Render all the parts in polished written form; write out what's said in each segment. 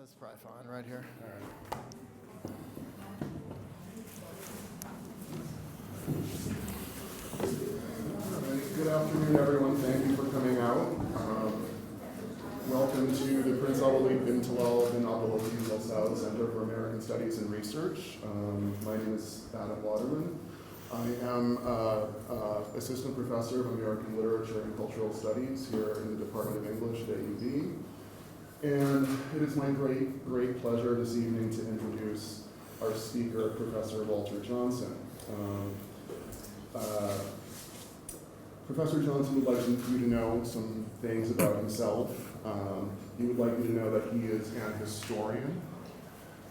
this is probably fine right here. All right. Good afternoon, everyone. Thank you for coming out. Welcome to the Prince Abdullah bin Talal bin Abdulaziz Al Saud Center for American Studies and Research. My name is Adam Waterman. I am Assistant Professor of American Literature and Cultural Studies here in the Department of English at AUB. And it is my great pleasure this evening to introduce our speaker, Professor Walter Johnson. Professor Johnson would like you to know some things about himself. He would like you to know that he is an historian,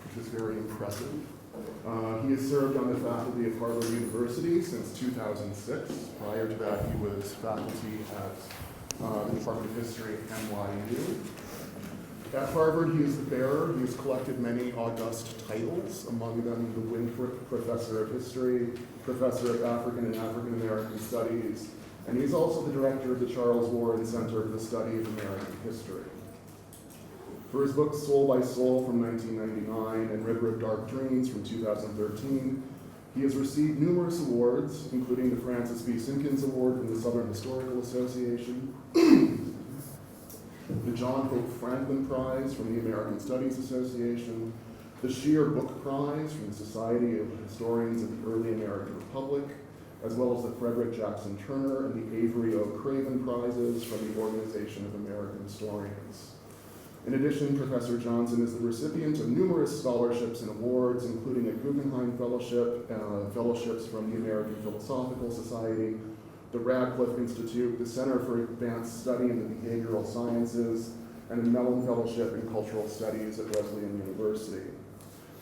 which is very impressive. He has served on the faculty of Harvard University since 2006. Prior to that, he was faculty at the Department of History at NYU. At Harvard, he is the bearer. He has collected many august titles, among them the Winthrop Professor of History, Professor of African and African American Studies, and he's also the director of the Charles Warren Center for the Study of American History. For his books Soul by Soul from 1999 and River of Dark Dreams from 2013, he has received numerous awards, including the Francis B. Simpkins Award from the Southern Historical Association, the John Hope Franklin Prize from the American Studies Association, the Scheer Book Prize from the Society of Historians of the Early American Republic, as well as the Frederick Jackson Turner and the Avery O. Craven Prizes from the Organization of American Historians. In addition, Professor Johnson is the recipient of numerous scholarships and awards, including a Guggenheim Fellowship, fellowships from the American Philosophical Society, the Radcliffe Institute, the Center for Advanced Study in the Behavioral Sciences, and the Mellon Fellowship in Cultural Studies at Wesleyan University.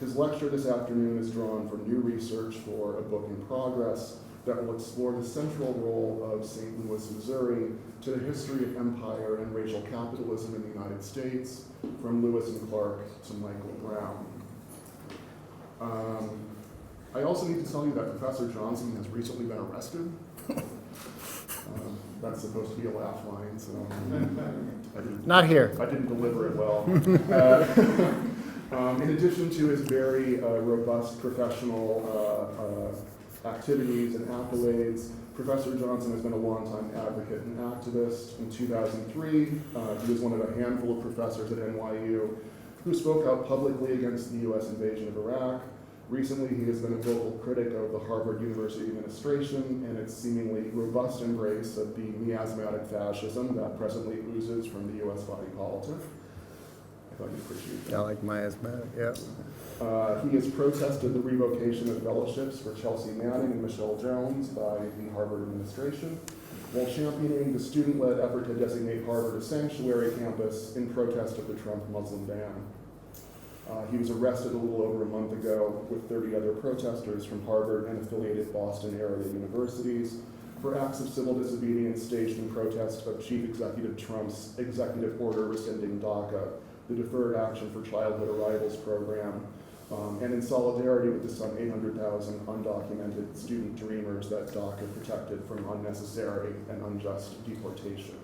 His lecture this afternoon is drawn from new research for a book in progress that will explore the central role of St. Louis, Missouri to the history of empire and racial capitalism in the United States, from Lewis and Clark to Michael Brown. I also need to tell you that Professor Johnson has recently been arrested. That's supposed to be a laugh line, so Not here. I didn't deliver it well. In addition to his very robust professional activities and accolades, Professor Johnson has been a longtime advocate and activist. In 2003, he was one of a handful of professors at NYU who spoke out publicly against the U.S. invasion of Iraq. Recently, he has been a vocal critic of the Harvard University administration and its seemingly robust embrace of the miasmatic fascism that presently oozes from the U.S. body politic. I thought you'd appreciate that. I like miasmatic, yeah. He has protested the revocation of fellowships for Chelsea Manning and Michelle Jones by the Harvard administration, while championing the student-led effort to designate Harvard a sanctuary campus in protest of the Trump Muslim ban. He was arrested a little over a month ago with 30 other protesters from Harvard and affiliated Boston area universities for acts of civil disobedience staged in protest of Chief Executive Trump's executive order rescinding DACA, the Deferred Action for Childhood Arrivals program, and in solidarity with the some 800,000 undocumented student dreamers that DACA protected from unnecessary and unjust deportation.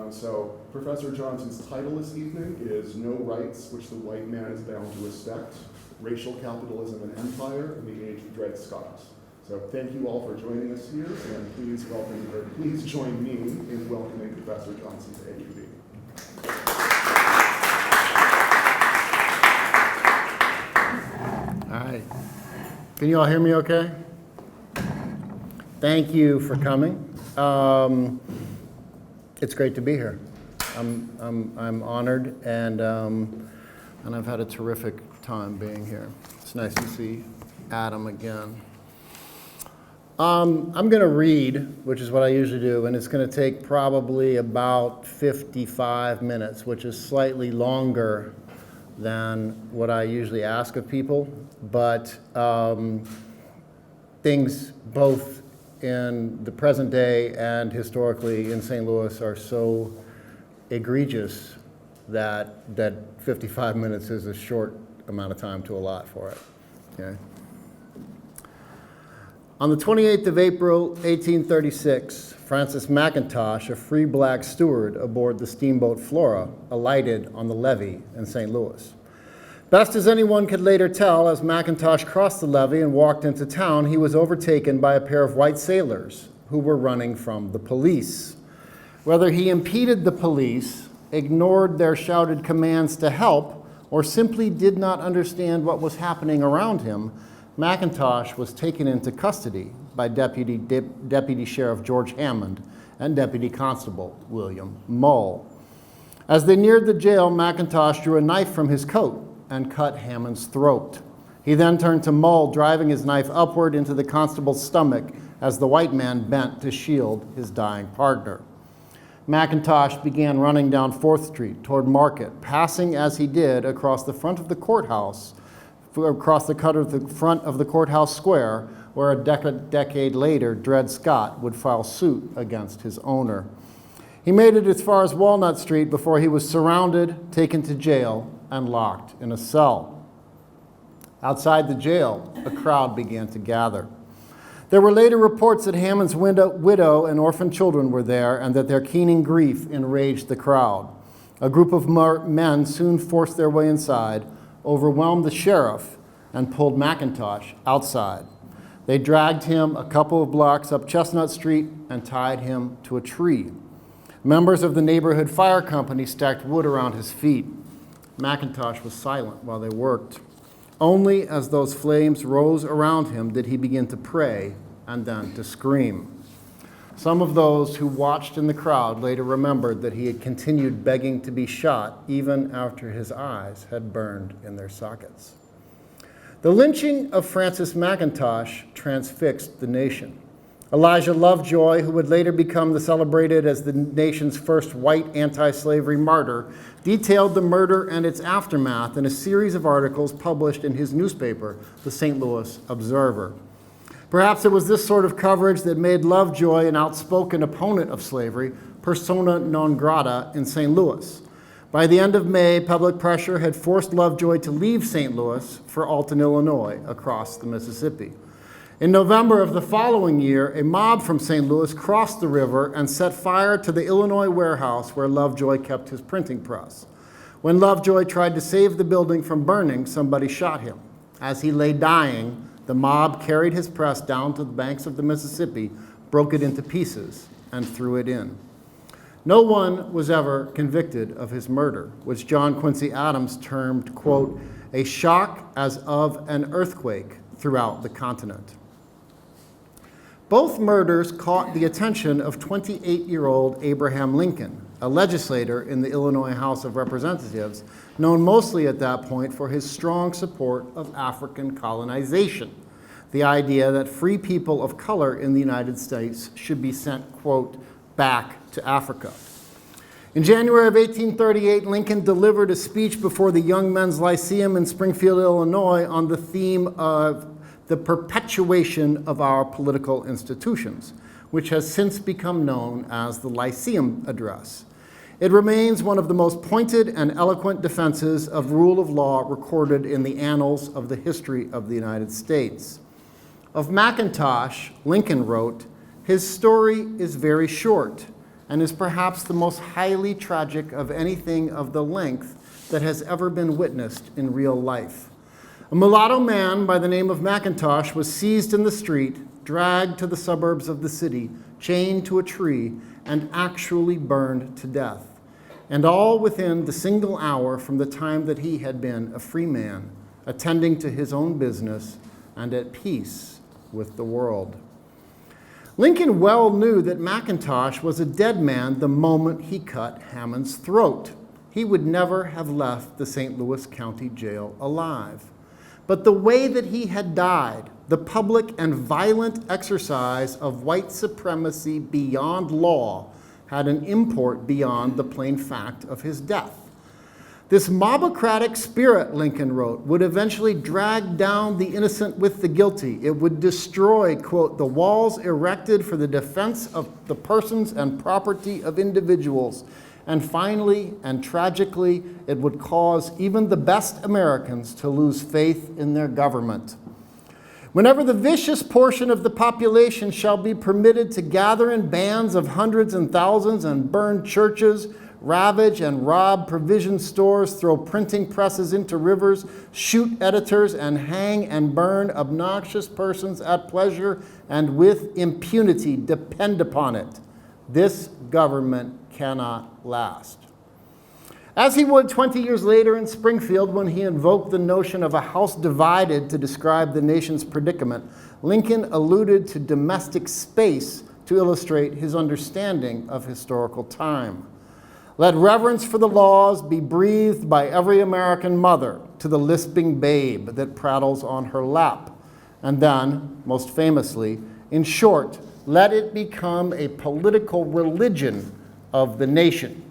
So Professor Johnson's title this evening is No Rights Which the White Man is Bound to Respect, Racial Capitalism and Empire in the Age of Dred Scott. So thank you all for joining us here, and please join me in welcoming Professor Johnson to AUB. All right. Can you all hear me okay? Thank you for coming. It's great to be here. I'm honored, and I've had a terrific time being here. It's nice to see Adam again. I'm going to read, which is what I usually do, and it's going to take probably about 55 minutes, which is slightly longer than what I usually ask of people, but things both in the present day and historically in St. Louis are so egregious that 55 minutes is a short amount of time to allot for it. Okay. On the 28th of April, 1836, Francis Mcintosh, a free black steward aboard the steamboat Flora, alighted on the levee in St. Louis. Best as anyone could later tell, as Mcintosh crossed the levee and walked into town, he was overtaken by a pair of white sailors who were running from the police. Whether he impeded the police, ignored their shouted commands to help, or simply did not understand what was happening around him, Mcintosh was taken into custody by Deputy Sheriff George Hammond and Deputy Constable William Mull. As they neared the jail, Mcintosh drew a knife from his coat and cut Hammond's throat. He then turned to Mull, driving his knife upward into the constable's stomach as the white man bent to shield his dying partner. Mcintosh began running down 4th Street toward Market, passing as he did across the front of the courthouse, across the front of the courthouse square, where a decade later, Dred Scott would file suit against his owner. He made it as far as Walnut Street before he was surrounded, taken to jail, and locked in a cell. Outside the jail, a crowd began to gather. There were later reports that Hammond's widow and orphan children were there, and that their keening grief enraged the crowd. A group of men soon forced their way inside, overwhelmed the sheriff, and pulled Mcintosh outside. They dragged him a couple of blocks up Chestnut Street and tied him to a tree. Members of the neighborhood fire company stacked wood around his feet. Mcintosh was silent while they worked. Only as those flames rose around him did he begin to pray and then to scream. Some of those who watched in the crowd later remembered that he had continued begging to be shot even after his eyes had burned in their sockets. The lynching of Francis Mcintosh transfixed the nation. Elijah Lovejoy, who would later become celebrated as the nation's first white anti-slavery martyr, detailed the murder and its aftermath in a series of articles published in his newspaper, the St. Louis Observer. Perhaps it was this sort of coverage that made Lovejoy an outspoken opponent of slavery, persona non grata in St. Louis. By the end of May, public pressure had forced Lovejoy to leave St. Louis for Alton, Illinois, across the Mississippi. In November of the following year, a mob from St. Louis crossed the river and set fire to the Illinois warehouse where Lovejoy kept his printing press. When Lovejoy tried to save the building from burning, somebody shot him. As he lay dying, the mob carried his press down to the banks of the Mississippi, broke it into pieces, and threw it in. No one was ever convicted of his murder, which John Quincy Adams termed, quote, a shock as of an earthquake throughout the continent. Both murders caught the attention of 28-year-old Abraham Lincoln, a legislator in the Illinois House of Representatives, known mostly at that point for his strong support of African colonization, the idea that free people of color in the United States should be sent, quote, back to Africa. In January of 1838, Lincoln delivered a speech before the Young Men's Lyceum in Springfield, Illinois, on the theme of the perpetuation of our political institutions, which has since become known as the Lyceum Address. It remains one of the most pointed and eloquent defenses of rule of law recorded in the annals of the history of the United States. Of Mcintosh, Lincoln wrote, his story is very short and is perhaps the most highly tragic of anything of the length that has ever been witnessed in real life. A mulatto man by the name of Mcintosh was seized in the street, dragged to the suburbs of the city, chained to a tree, and actually burned to death. And all within the single hour from the time that he had been a free man, attending to his own business and at peace with the world. Lincoln well knew that Mcintosh was a dead man the moment he cut Hammond's throat. He would never have left the St. Louis County Jail alive. But the way that he had died, the public and violent exercise of white supremacy beyond law, had an import beyond the plain fact of his death. This mobocratic spirit, Lincoln wrote, would eventually drag down the innocent with the guilty. It would destroy, quote, the walls erected for the defense of the persons and property of individuals. And finally, and tragically, it would cause even the best Americans to lose faith in their government. Whenever the vicious portion of the population shall be permitted to gather in bands of hundreds and thousands and burn churches, ravage and rob provision stores, throw printing presses into rivers, shoot editors, and hang and burn obnoxious persons at pleasure and with impunity, depend upon it, this government cannot last. As he would 20 years later in Springfield when he invoked the notion of a house divided to describe the nation's predicament, Lincoln alluded to domestic space to illustrate his understanding of historical time. Let reverence for the laws be breathed by every American mother to the lisping babe that prattles on her lap. And then, most famously, in short, let it become a political religion of the nation.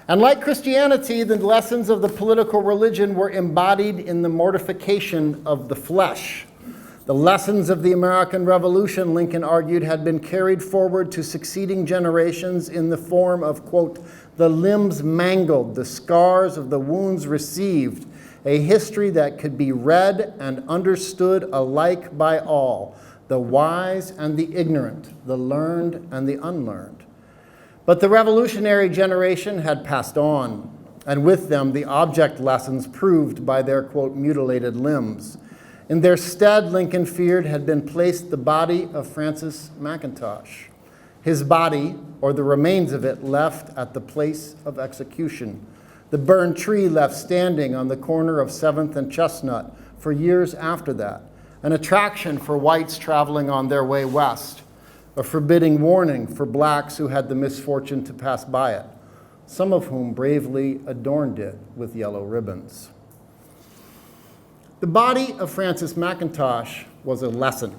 And like Christianity, the lessons of the political religion were embodied in the mortification of the flesh. The lessons of the American Revolution, Lincoln argued, had been carried forward to succeeding generations in the form of, quote, the limbs mangled, the scars of the wounds received, a history that could be read and understood alike by all, the wise and the ignorant, the learned and the unlearned. But the revolutionary generation had passed on, and with them the object lessons proved by their, quote, mutilated limbs. In their stead, Lincoln feared, had been placed the body of Francis Mcintosh. His body, or the remains of it, left at the place of execution. The burned tree left standing on the corner of 7th and Chestnut for years after that, an attraction for whites traveling on their way west, a forbidding warning for blacks who had the misfortune to pass by it, some of whom bravely adorned it with yellow ribbons. The body of Francis Mcintosh was a lesson.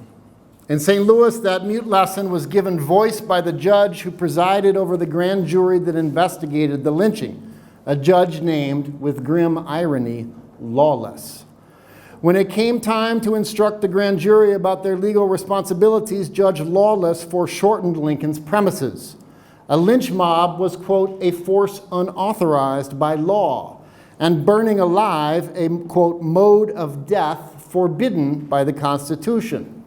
In St. Louis, that mute lesson was given voice by the judge who presided over the grand jury that investigated the lynching, a judge named, with grim irony, Lawless. When it came time to instruct the grand jury about their legal responsibilities, Judge Lawless foreshortened Lincoln's premises. A lynch mob was, quote, a force unauthorized by law, and burning alive a, quote, mode of death forbidden by the Constitution.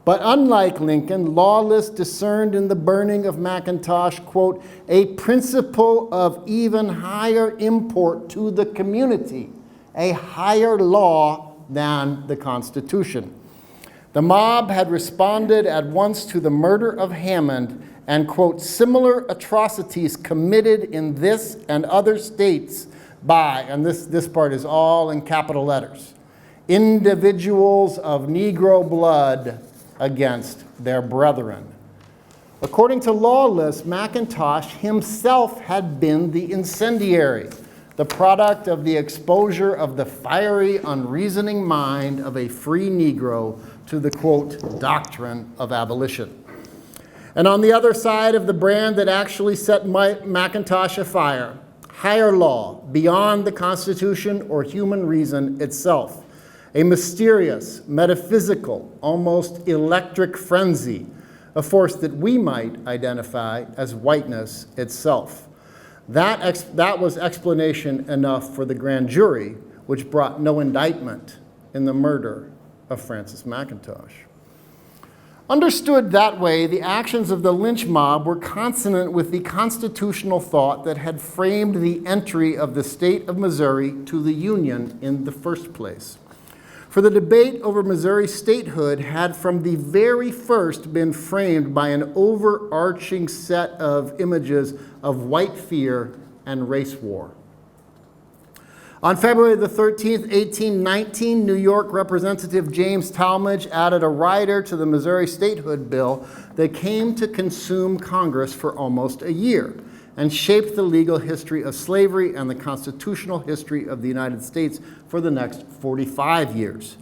But unlike Lincoln, Lawless discerned in the burning of Mcintosh, quote, a principle of even higher import to the community, a higher law than the Constitution. The mob had responded at once to the murder of Hammond and, quote, similar atrocities committed in this and other states by, and this part is all in capital letters, individuals of Negro blood against their brethren. According to Lawless, Mcintosh himself had been the incendiary, the product of the exposure of the fiery, unreasoning mind of a free Negro to the, quote, doctrine of abolition. And on the other side of the brand that actually set Mcintosh afire, higher law, beyond the Constitution or human reason itself, a mysterious, metaphysical, almost electric frenzy, a force that we might identify as whiteness itself. That was explanation enough for the grand jury, which brought no indictment in the murder of Francis Mcintosh. Understood that way, the actions of the lynch mob were consonant with the constitutional thought that had framed the entry of the state of Missouri to the Union in the first place. For the debate over Missouri statehood had from the very first been framed by an overarching set of images of white fear and race war. On February the 13th, 1819, New York Representative James Talmadge added a rider to the Missouri statehood bill that came to consume Congress for almost a year and shaped the legal history of slavery and the constitutional history of the United States for the next 45 years.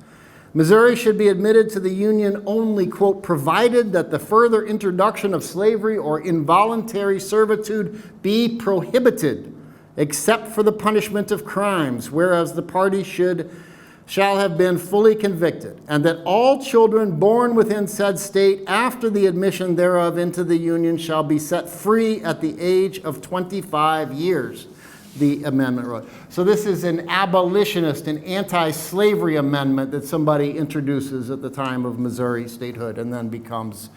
Missouri should be admitted to the Union only, quote, provided that the further introduction of slavery or involuntary servitude be prohibited, except for the punishment of crimes, whereas the party shall have been fully convicted, and that all children born within said state after the admission thereof into the Union shall be set free at the age of 25 years. the amendment wrote. So this is an abolitionist, an anti-slavery amendment that somebody introduces at the time of Missouri statehood and then becomes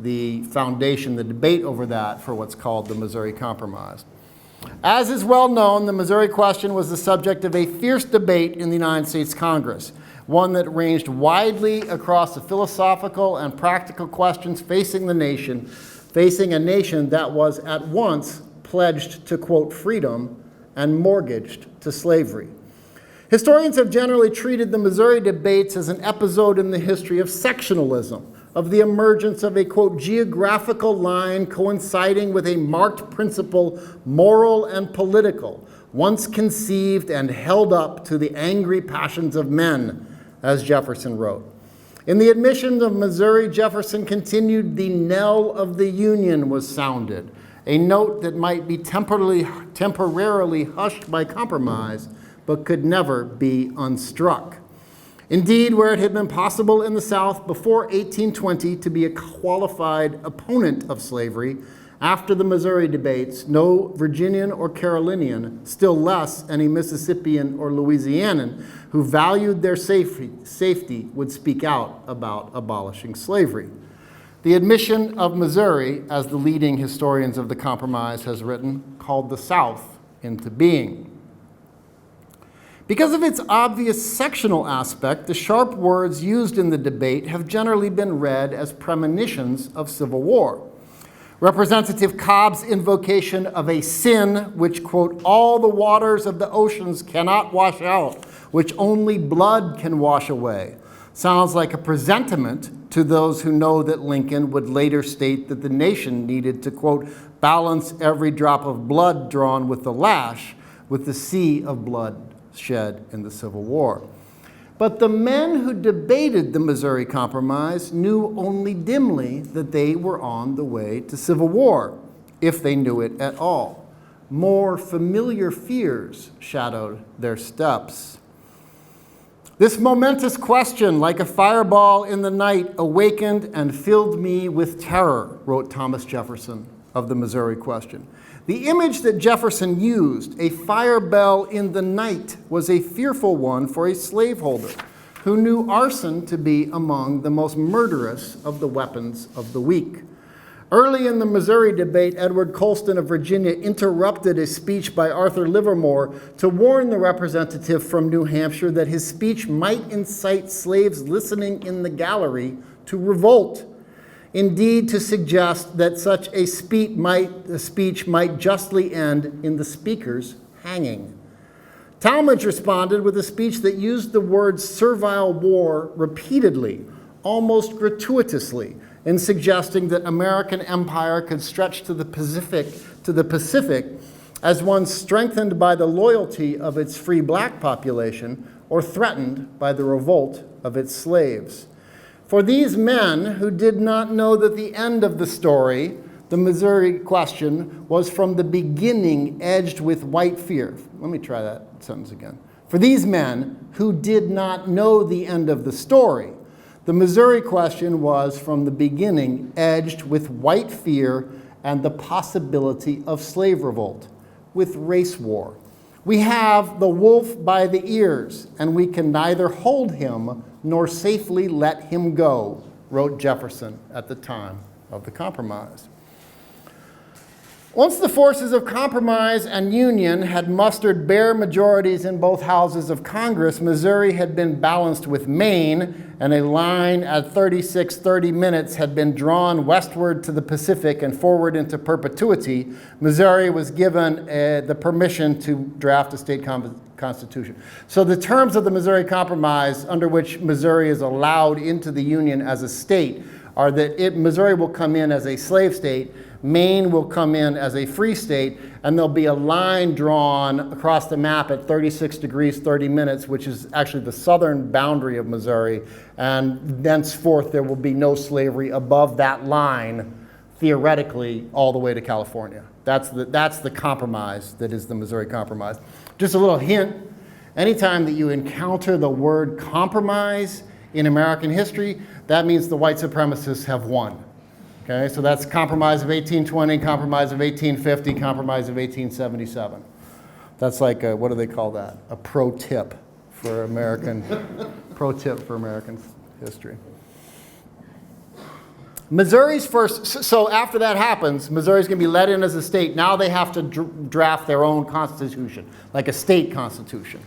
the foundation, the debate over that for what's called the Missouri Compromise. As is well known, the Missouri question was the subject of a fierce debate in the United States Congress, one that ranged widely across the philosophical and practical questions facing a nation that was at once pledged to, quote, freedom and mortgaged to slavery. Historians have generally treated the Missouri debates as an episode in the history of sectionalism, of the emergence of a, quote, geographical line coinciding with a marked principle, moral and political, once conceived and held up to the angry passions of men, as Jefferson wrote. In the admission of Missouri, Jefferson continued, the knell of the Union was sounded, a note that might be temporarily hushed by compromise, but could never be unstruck. Indeed, where it had been possible in the South before 1820 to be a qualified opponent of slavery, after the Missouri debates, no Virginian or Carolinian, still less any Mississippian or Louisianan, who valued their safety would speak out about abolishing slavery. The admission of Missouri, as the leading historians of the Compromise has written, called the South into being. Because of its obvious sectional aspect, the sharp words used in the debate have generally been read as premonitions of civil war. Representative Cobb's invocation of a sin which, quote, all the waters of the oceans cannot wash out, which only blood can wash away, sounds like a presentiment to those who know that Lincoln would later state that the nation needed to, quote, balance every drop of blood drawn with the lash with the sea of blood shed in the Civil War. But the men who debated the Missouri Compromise knew only dimly that they were on the way to civil war, if they knew it at all. More familiar fears shadowed their steps. This momentous question, like a fireball in the night, awakened and filled me with terror, wrote Thomas Jefferson of the Missouri question. The image that Jefferson used, a fire bell in the night, was a fearful one for a slaveholder who knew arson to be among the most murderous of the weapons of the weak. Early in the Missouri debate, Edward Colston of Virginia interrupted a speech by Arthur Livermore to warn the representative from New Hampshire that his speech might incite slaves listening in the gallery to revolt. Indeed, to suggest that such a speech might justly end in the speaker's hanging. Talmadge responded with a speech that used the word servile war repeatedly, almost gratuitously, in suggesting that American empire could stretch to the Pacific as one strengthened by the loyalty of its free black population or threatened by the revolt of its slaves. For these men who did not know that the end of the story, the Missouri question, was from the beginning edged with white fear. Let me try that sentence again. For these men who did not know the end of the story, the Missouri question was from the beginning edged with white fear and the possibility of slave revolt, with race war. We have the wolf by the ears, and we can neither hold him nor safely let him go, wrote Jefferson at the time of the Compromise. Once the forces of compromise and union had mustered bare majorities in both houses of Congress, Missouri had been balanced with Maine, and a line at 36:30 minutes had been drawn westward to the Pacific and forward into perpetuity. Missouri was given the permission to draft a state constitution. So the terms of the Missouri Compromise, under which Missouri is allowed into the Union as a state, are that Missouri will come in as a slave state, Maine will come in as a free state, and there'll be a line drawn across the map at 36 degrees 30 minutes, which is actually the southern boundary of Missouri, and thenceforth there will be no slavery above that line, theoretically, all the way to California. That's the compromise that is the Missouri Compromise. Just a little hint, anytime that you encounter the word compromise in American history, that means the white supremacists have won. Okay, so that's Compromise of 1820, Compromise of 1850, Compromise of 1877. That's like a, what do they call that? A pro tip for American history. Missouri's first, so after that happens, Missouri's going to be let in as a state. Now they have to draft their own constitution, like a state constitution.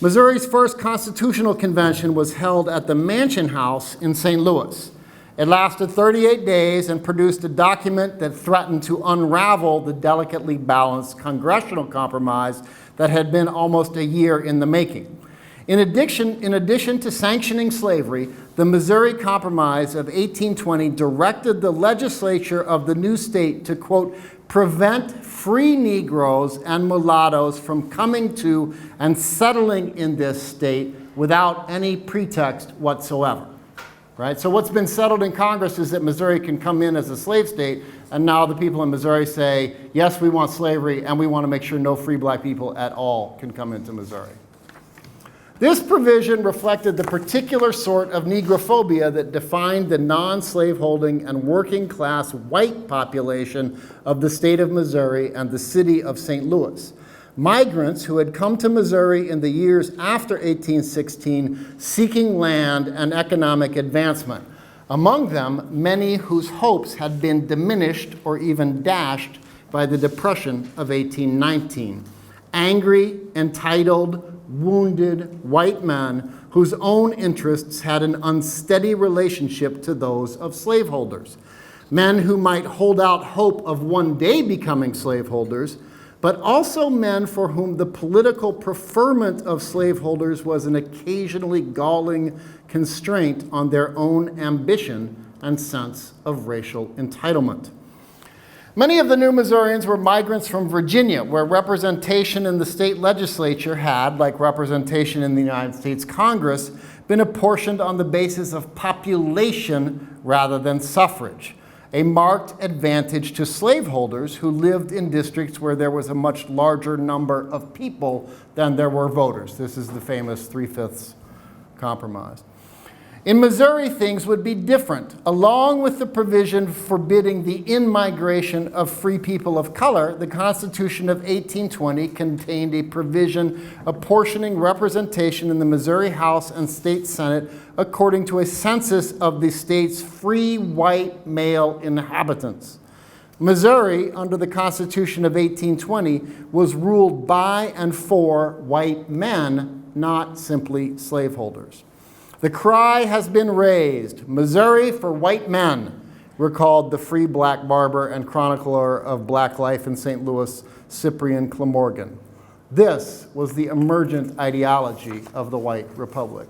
Missouri's first constitutional convention was held at the Mansion House in St. Louis. It lasted 38 days and produced a document that threatened to unravel the delicately balanced congressional compromise that had been almost a year in the making. In addition to sanctioning slavery, the Missouri Compromise of 1820 directed the legislature of the new state to, quote, prevent free Negroes and mulattoes from coming to and settling in this state without any pretext whatsoever. Right? So what's been settled in Congress is that Missouri can come in as a slave state, and now the people in Missouri say, yes, we want slavery, and we want to make sure no free black people at all can come into Missouri. This provision reflected the particular sort of negrophobia that defined the non-slaveholding and working class white population of the state of Missouri and the city of St. Louis. Migrants who had come to Missouri in the years after 1816 seeking land and economic advancement. Among them, many whose hopes had been diminished or even dashed by the Depression of 1819. Angry, entitled, wounded white men whose own interests had an unsteady relationship to those of slaveholders. Men who might hold out hope of one day becoming slaveholders, but also men for whom the political preferment of slaveholders was an occasionally galling constraint on their own ambition and sense of racial entitlement. Many of the new Missourians were migrants from Virginia, where representation in the state legislature had, like representation in the United States Congress, been apportioned on the basis of population rather than suffrage, a marked advantage to slaveholders who lived in districts where there was a much larger number of people than there were voters. This is the famous 3/5 compromise. In Missouri, things would be different. Along with the provision forbidding the in-migration of free people of color, the Constitution of 1820 contained a provision apportioning representation in the Missouri House and State Senate according to a census of the state's free white male inhabitants. Missouri, under the Constitution of 1820, was ruled by and for white men, not simply slaveholders. The cry has been raised, Missouri for white men, recalled the free black barber and chronicler of black life in St. Louis, Cyprian Clamorgan. This was the emergent ideology of the white republic.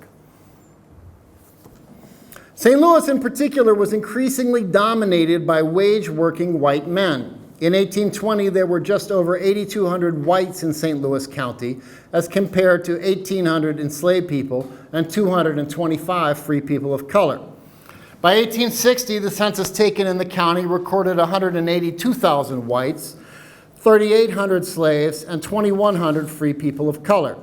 St. Louis in particular was increasingly dominated by wage-working white men. In 1820, there were just over 8,200 whites in St. Louis County, as compared to 1,800 enslaved people and 225 free people of color. By 1860, the census taken in the county recorded 182,000 whites, 3,800 slaves, and 2,100 free people of color.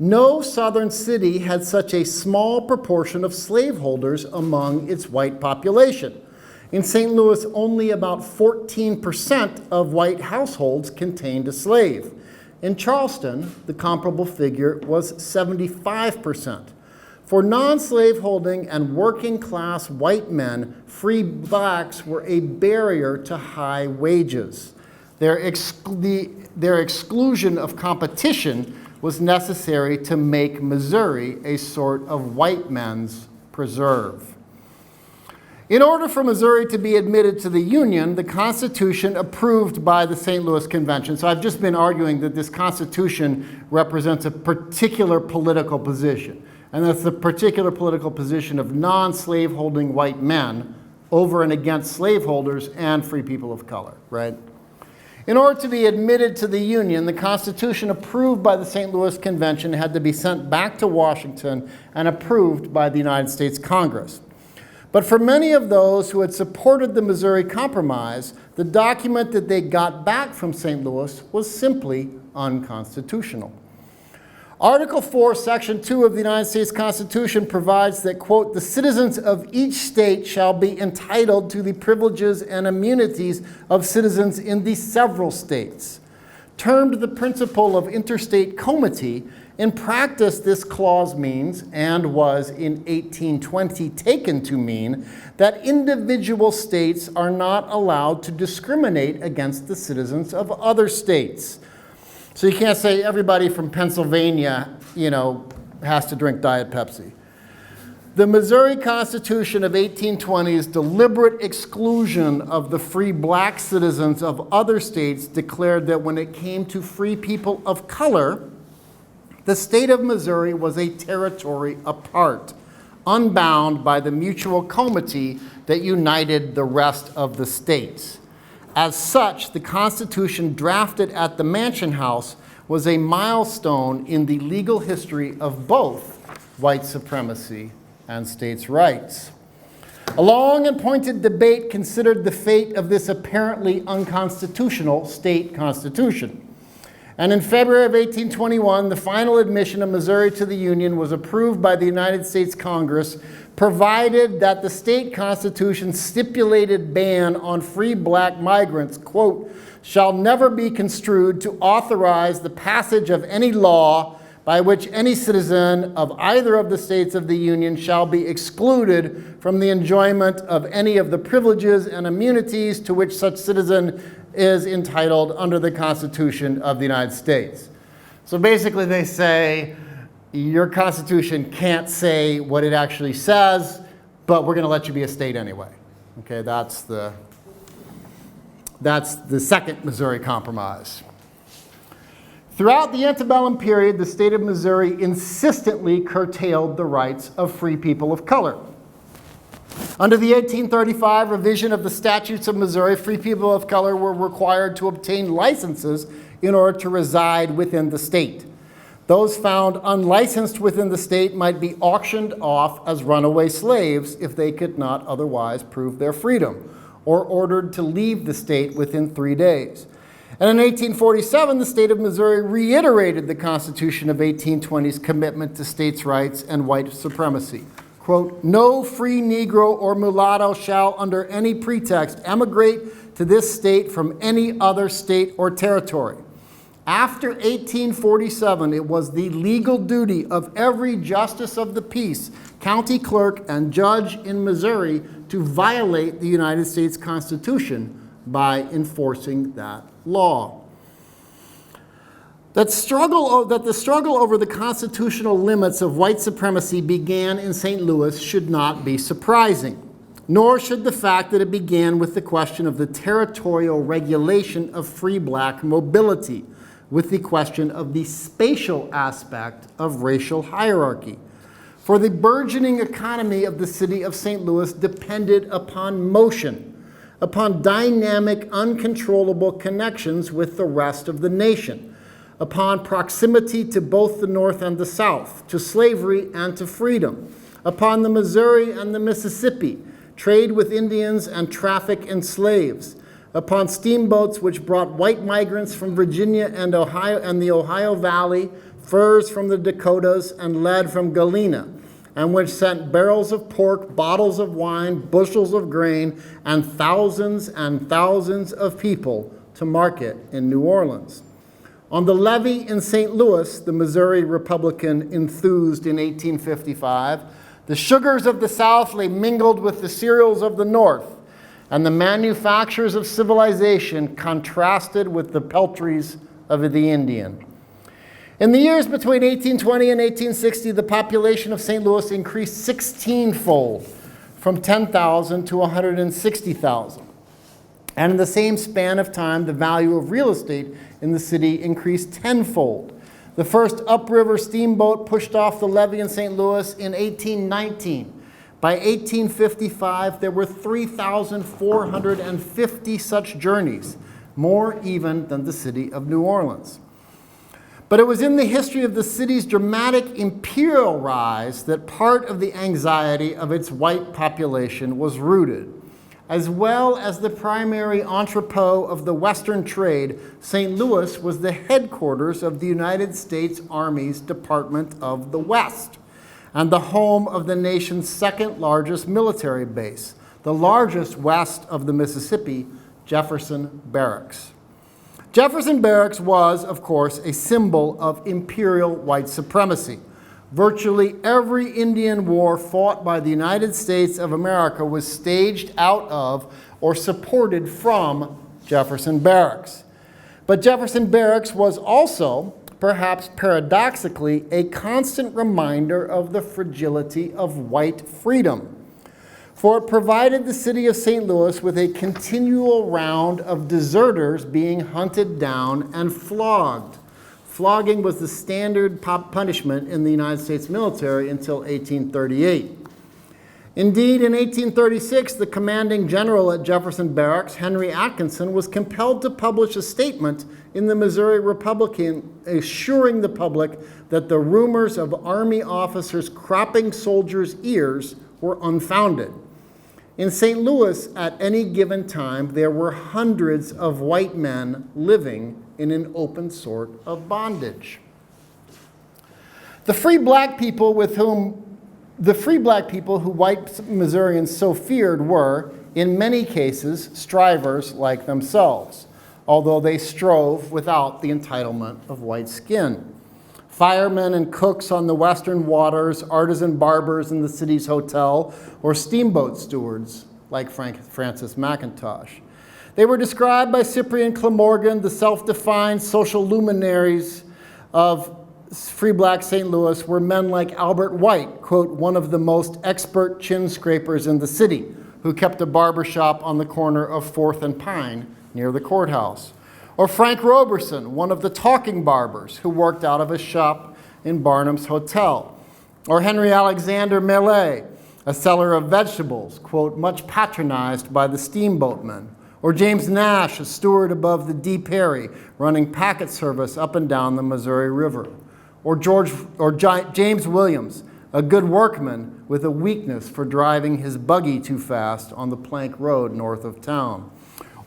No southern city had such a small proportion of slaveholders among its white population. In St. Louis, only about 14% of white households contained a slave. In Charleston, the comparable figure was 75%. For non-slaveholding and working-class white men, free blacks were a barrier to high wages. Their exclusion of competition was necessary to make Missouri a sort of white men's preserve. In order for Missouri to be admitted to the Union, the Constitution approved by the St. Louis Convention. So I've just been arguing that this Constitution represents a particular political position. And that's the particular political position of non-slaveholding white men over and against slaveholders and free people of color, right? In order to be admitted to the Union, the Constitution approved by the St. Louis Convention had to be sent back to Washington and approved by the United States Congress. But for many of those who had supported the Missouri Compromise, the document that they got back from St. Louis was simply unconstitutional. Article 4, Section 2 of the United States Constitution provides that, quote, the citizens of each state shall be entitled to the privileges and immunities of citizens in the several states. termed the principle of interstate comity. In practice, this clause means, and was in 1820 taken to mean, that individual states are not allowed to discriminate against the citizens of other states. So you can't say everybody from Pennsylvania, has to drink Diet Pepsi. The Missouri Constitution of 1820's deliberate exclusion of the free black citizens of other states declared that when it came to free people of color, the state of Missouri was a territory apart, unbound by the mutual comity that united the rest of the states. As such, the Constitution drafted at the Mansion House was a milestone in the legal history of both white supremacy and states' rights. A long and pointed debate considered the fate of this apparently unconstitutional state constitution. And in February of 1821, the final admission of Missouri to the Union was approved by the United States Congress, provided that the state constitution's stipulated ban on free black migrants, quote, shall never be construed to authorize the passage of any law by which any citizen of either of the states of the Union shall be excluded from the enjoyment of any of the privileges and immunities to which such citizen is entitled under the Constitution of the United States. So basically they say, your Constitution can't say what it actually says, but we're going to let you be a state anyway. Okay, that's the second Missouri Compromise. Throughout the antebellum period, the state of Missouri insistently curtailed the rights of free people of color. Under the 1835 revision of the statutes of Missouri, free people of color were required to obtain licenses in order to reside within the state. Those found unlicensed within the state might be auctioned off as runaway slaves if they could not otherwise prove their freedom, or ordered to leave the state within 3 days. And in 1847, the state of Missouri reiterated the Constitution of 1820's commitment to states' rights and white supremacy. Quote, no free Negro or mulatto shall under any pretext emigrate to this state from any other state or territory. After 1847, it was the legal duty of every justice of the peace, county clerk, and judge in Missouri to violate the United States Constitution by enforcing that law. That the struggle over the constitutional limits of white supremacy began in St. Louis should not be surprising, nor should the fact that it began with the question of the territorial regulation of free black mobility, with the question of the spatial aspect of racial hierarchy. For the burgeoning economy of the city of St. Louis depended upon motion, upon dynamic, uncontrollable connections with the rest of the nation, upon proximity to both the North and the South, to slavery and to freedom, upon the Missouri and the Mississippi, trade with Indians and traffic in slaves, upon steamboats which brought white migrants from Virginia and Ohio and the Ohio Valley, furs from the Dakotas, and lead from Galena, and which sent barrels of pork, bottles of wine, bushels of grain, and thousands of people to market in New Orleans. On the levee in St. Louis, the Missouri Republican enthused in 1855, the sugars of the South lay mingled with the cereals of the North, and the manufactures of civilization contrasted with the peltries of the Indian. In the years between 1820 and 1860, the population of St. Louis increased 16-fold, from 10,000 to 160,000. And in the same span of time, the value of real estate in the city increased tenfold. The first upriver steamboat pushed off the levee in St. Louis in 1819. By 1855, there were 3,450 such journeys, more even than the city of New Orleans. But it was in the history of the city's dramatic imperial rise that part of the anxiety of its white population was rooted. As well as the primary entrepot of the Western trade, St. Louis was the headquarters of the United States Army's Department of the West, and the home of the nation's second largest military base, the largest west of the Mississippi, Jefferson Barracks. Jefferson Barracks was, of course, a symbol of imperial white supremacy. Virtually every Indian war fought by the United States of America was staged out of or supported from Jefferson Barracks. But Jefferson Barracks was also, perhaps paradoxically, a constant reminder of the fragility of white freedom. For it provided the city of St. Louis with a continual round of deserters being hunted down and flogged. Flogging was the standard punishment in the United States military until 1838. Indeed, in 1836, the commanding general at Jefferson Barracks, Henry Atkinson, was compelled to publish a statement in the Missouri Republican assuring the public that the rumors of Army officers cropping soldiers' ears were unfounded. In St. Louis, at any given time, there were hundreds of white men living in an open sort of bondage. The free black people who white Missourians so feared were, in many cases, strivers like themselves, although they strove without the entitlement of white skin. Firemen and cooks on the western waters, artisan barbers in the city's hotel, or steamboat stewards like Francis Mcintosh. They were described by Cyprian Clamorgan, the self-defined social luminaries of free black St. Louis were men like Albert White, quote, one of the most expert chin scrapers in the city, who kept a barber shop on the corner of 4th and Pine near the courthouse. Or Frank Roberson, one of the talking barbers who worked out of a shop in Barnum's Hotel. Or Henry Alexander Millet, a seller of vegetables, quote, much patronized by the steamboatmen. Or James Nash, a steward above the D. Perry, running packet service up and down the Missouri River. Or James Williams, a good workman with a weakness for driving his buggy too fast on the plank road north of town.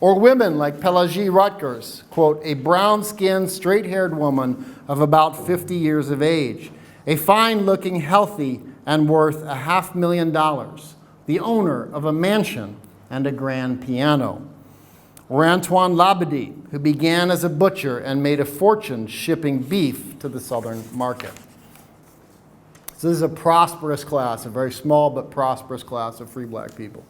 Or women like Pelagie Rutgers, quote, a brown-skinned, straight-haired woman of about 50 years of age, a fine-looking, healthy, and worth $500,000, the owner of a mansion and a grand piano. Or Antoine Labadie, who began as a butcher and made a fortune shipping beef to the southern market. So this is a prosperous class, a very small but prosperous class of free black people.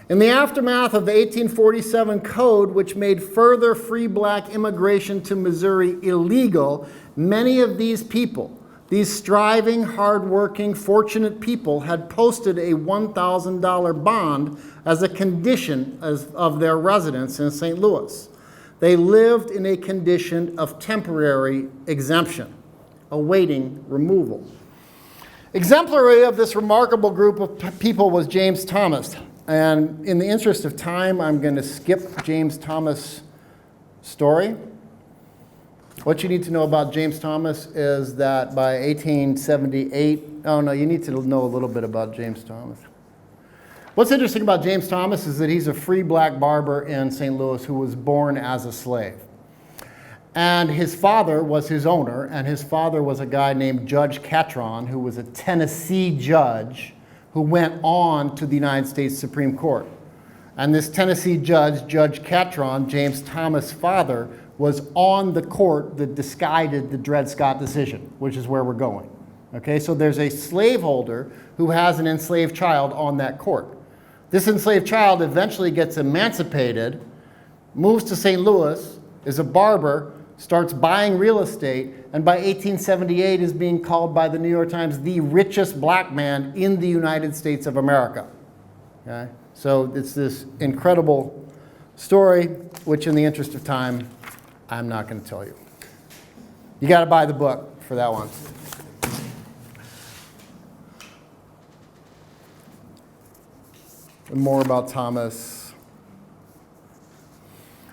In the aftermath of the 1847 Code, which made further free black immigration to Missouri illegal, many of these people, these striving, hardworking, fortunate people, had posted a $1,000 bond as a condition of their residence in St. Louis. They lived in a condition of temporary exemption, awaiting removal. Exemplary of this remarkable group of people was James Thomas. And in the interest of time, I'm going to skip James Thomas' story. What you need to know about James Thomas is that by 1878, you need to know a little bit about James Thomas. What's interesting about James Thomas is that he's a free black barber in St. Louis who was born as a slave. And his father was his owner, and his father was a guy named Judge Catron, who was a Tennessee judge who went on to the United States Supreme Court. And this Tennessee judge, Judge Catron, James Thomas' father, was on the court that decided the Dred Scott decision, which is where we're going. Okay, so there's a slaveholder who has an enslaved child on that court. This enslaved child eventually gets emancipated, moves to St. Louis, is a barber, starts buying real estate, and by 1878 is being called by the New York Times the richest black man in the United States of America. Okay? So it's this incredible story, which in the interest of time, I'm not going to tell you. You got to buy the book for that one. And more about Thomas.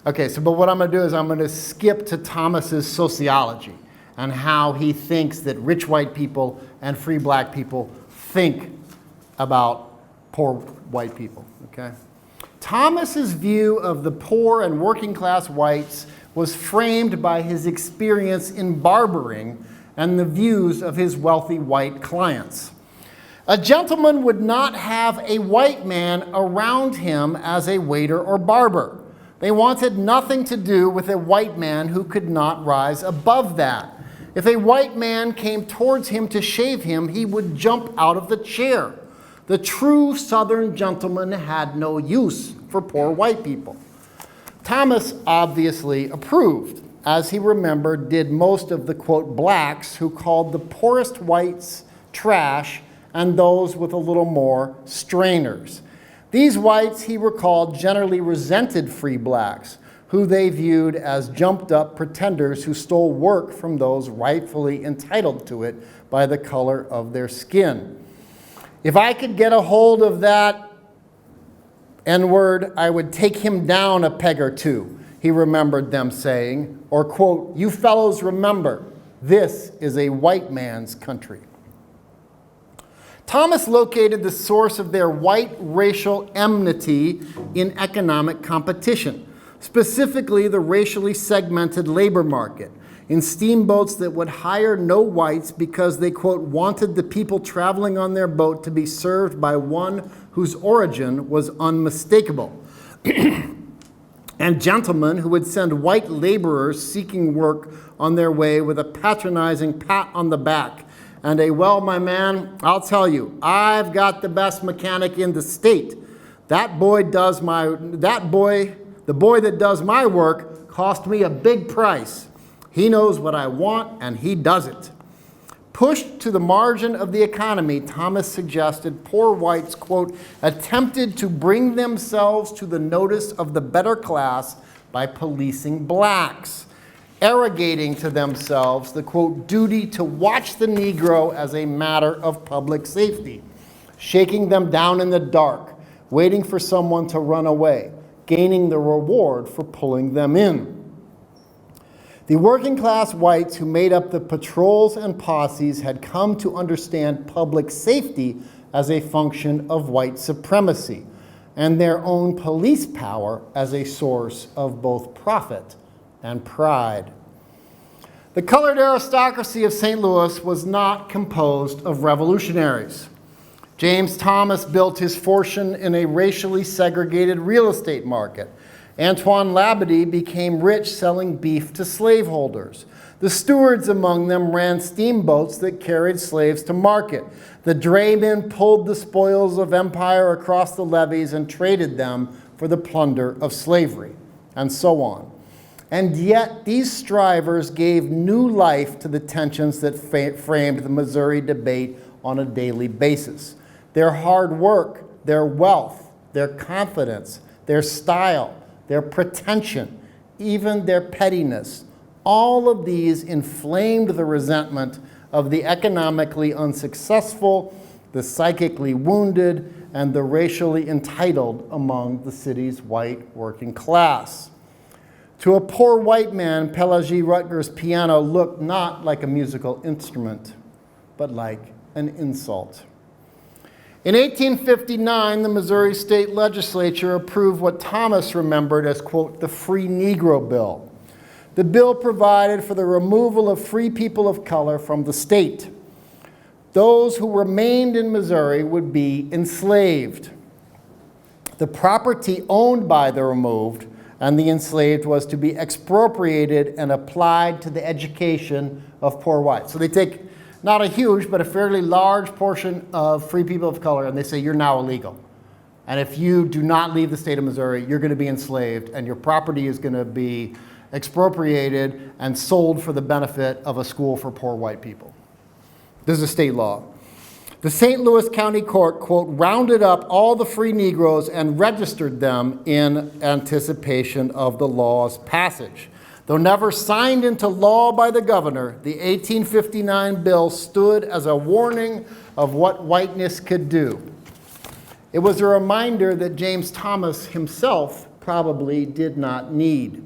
Okay, but what I'm going to do is I'm going to skip to Thomas's sociology and how he thinks that rich white people and free black people think about poor white people, okay? Thomas's view of the poor and working class whites was framed by his experience in barbering and the views of his wealthy white clients. A gentleman would not have a white man around him as a waiter or barber. They wanted nothing to do with a white man who could not rise above that. If a white man came towards him to shave him, he would jump out of the chair. The true Southern gentleman had no use for poor white people. Thomas obviously approved, as he remembered did most of the, quote, blacks who called the poorest whites trash and those with a little more strainers. These whites, he recalled, generally resented free blacks, who they viewed as jumped-up pretenders who stole work from those rightfully entitled to it by the color of their skin. If I could get a hold of that N-word, I would take him down a peg or two, he remembered them saying, or, quote, you fellows remember, this is a white man's country. Thomas located the source of their white racial enmity in economic competition, specifically the racially segmented labor market, in steamboats that would hire no whites because they, quote, wanted the people traveling on their boat to be served by one whose origin was unmistakable, and gentlemen who would send white laborers seeking work on their way with a patronizing pat on the back and a, well, my man, I'll tell you, I've got the best mechanic in the state. The boy that does my work cost me a big price. He knows what I want, and he does it. Pushed to the margin of the economy, Thomas suggested poor whites, quote, attempted to bring themselves to the notice of the better class by policing blacks, arrogating to themselves the, quote, duty to watch the Negro as a matter of public safety, shaking them down in the dark, waiting for someone to run away, gaining the reward for pulling them in. The working class whites who made up the patrols and posses had come to understand public safety as a function of white supremacy and their own police power as a source of both profit and pride. The colored aristocracy of St. Louis was not composed of revolutionaries. James Thomas built his fortune in a racially segregated real estate market. Antoine Labadie became rich selling beef to slaveholders. The stewards among them ran steamboats that carried slaves to market. The draymen pulled the spoils of empire across the levees and traded them for the plunder of slavery, and so on. And yet these strivers gave new life to the tensions that framed the Missouri debate on a daily basis. Their hard work, their wealth, their confidence, their style, their pretension, even their pettiness, all of these inflamed the resentment of the economically unsuccessful, the psychically wounded, and the racially entitled among the city's white working class. To a poor white man, Pelagie Rutgers' piano looked not like a musical instrument, but like an insult. In 1859, the Missouri State Legislature approved what Thomas remembered as, quote, the Free Negro Bill. The bill provided for the removal of free people of color from the state. Those who remained in Missouri would be enslaved. The property owned by the removed and the enslaved was to be expropriated and applied to the education of poor whites. So they take not a huge, but a fairly large portion of free people of color, and they say, you're now illegal. And if you do not leave the state of Missouri, you're going to be enslaved, and your property is going to be expropriated and sold for the benefit of a school for poor white people. This is a state law. The St. Louis County Court, quote, rounded up all the free Negroes and registered them in anticipation of the law's passage. Though never signed into law by the governor, the 1859 bill stood as a warning of what whiteness could do. It was a reminder that James Thomas himself probably did not need.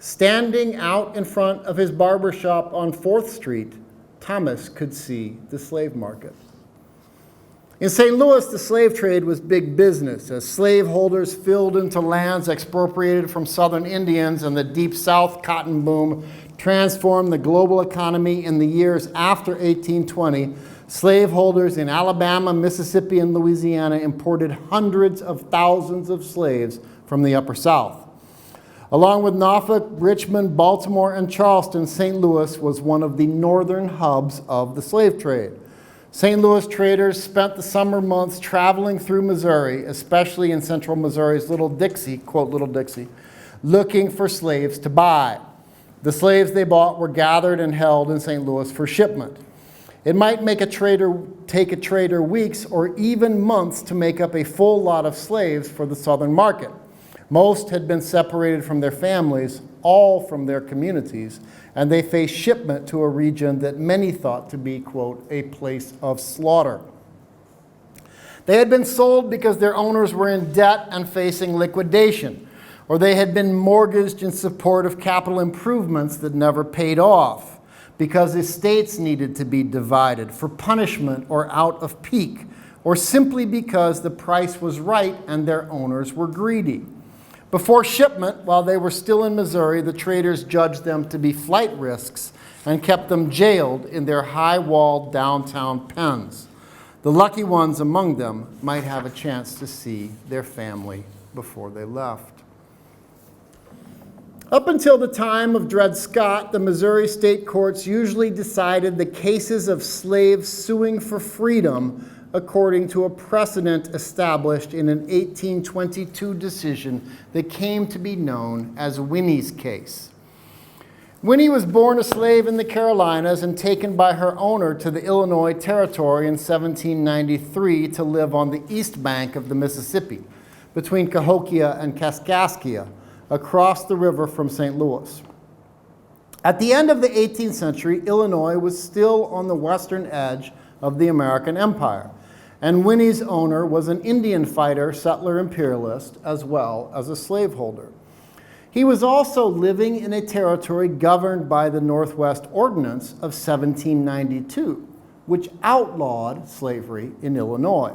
Standing out in front of his barber shop on 4th Street, Thomas could see the slave market. In St. Louis, the slave trade was big business as slaveholders filled into lands expropriated from Southern Indians, and the Deep South cotton boom transformed the global economy in the years after 1820. Slaveholders in Alabama, Mississippi, and Louisiana imported hundreds of thousands of slaves from the Upper South. Along with Norfolk, Richmond, Baltimore, and Charleston, St. Louis was one of the northern hubs of the slave trade. St. Louis traders spent the summer months traveling through Missouri, especially in central Missouri's Little Dixie, quote Little Dixie, looking for slaves to buy. The slaves they bought were gathered and held in St. Louis for shipment. It might take a trader weeks or even months to make up a full lot of slaves for the southern market. Most had been separated from their families, all from their communities, and they faced shipment to a region that many thought to be, quote, a place of slaughter. They had been sold because their owners were in debt and facing liquidation, or they had been mortgaged in support of capital improvements that never paid off, because estates needed to be divided for punishment or out of pique, or simply because the price was right and their owners were greedy. Before shipment, while they were still in Missouri, the traders judged them to be flight risks and kept them jailed in their high-walled downtown pens. The lucky ones among them might have a chance to see their family before they left. Up until the time of Dred Scott, the Missouri state courts usually decided the cases of slaves suing for freedom according to a precedent established in an 1822 decision that came to be known as Winnie's case. Winnie was born a slave in the Carolinas and taken by her owner to the Illinois Territory in 1793 to live on the east bank of the Mississippi, between Cahokia and Kaskaskia, across the river from St. Louis. At the end of the 18th century, Illinois was still on the western edge of the American Empire, and Winnie's owner was an Indian fighter, settler imperialist, as well as a slaveholder. He was also living in a territory governed by the Northwest Ordinance of 1792, which outlawed slavery in Illinois.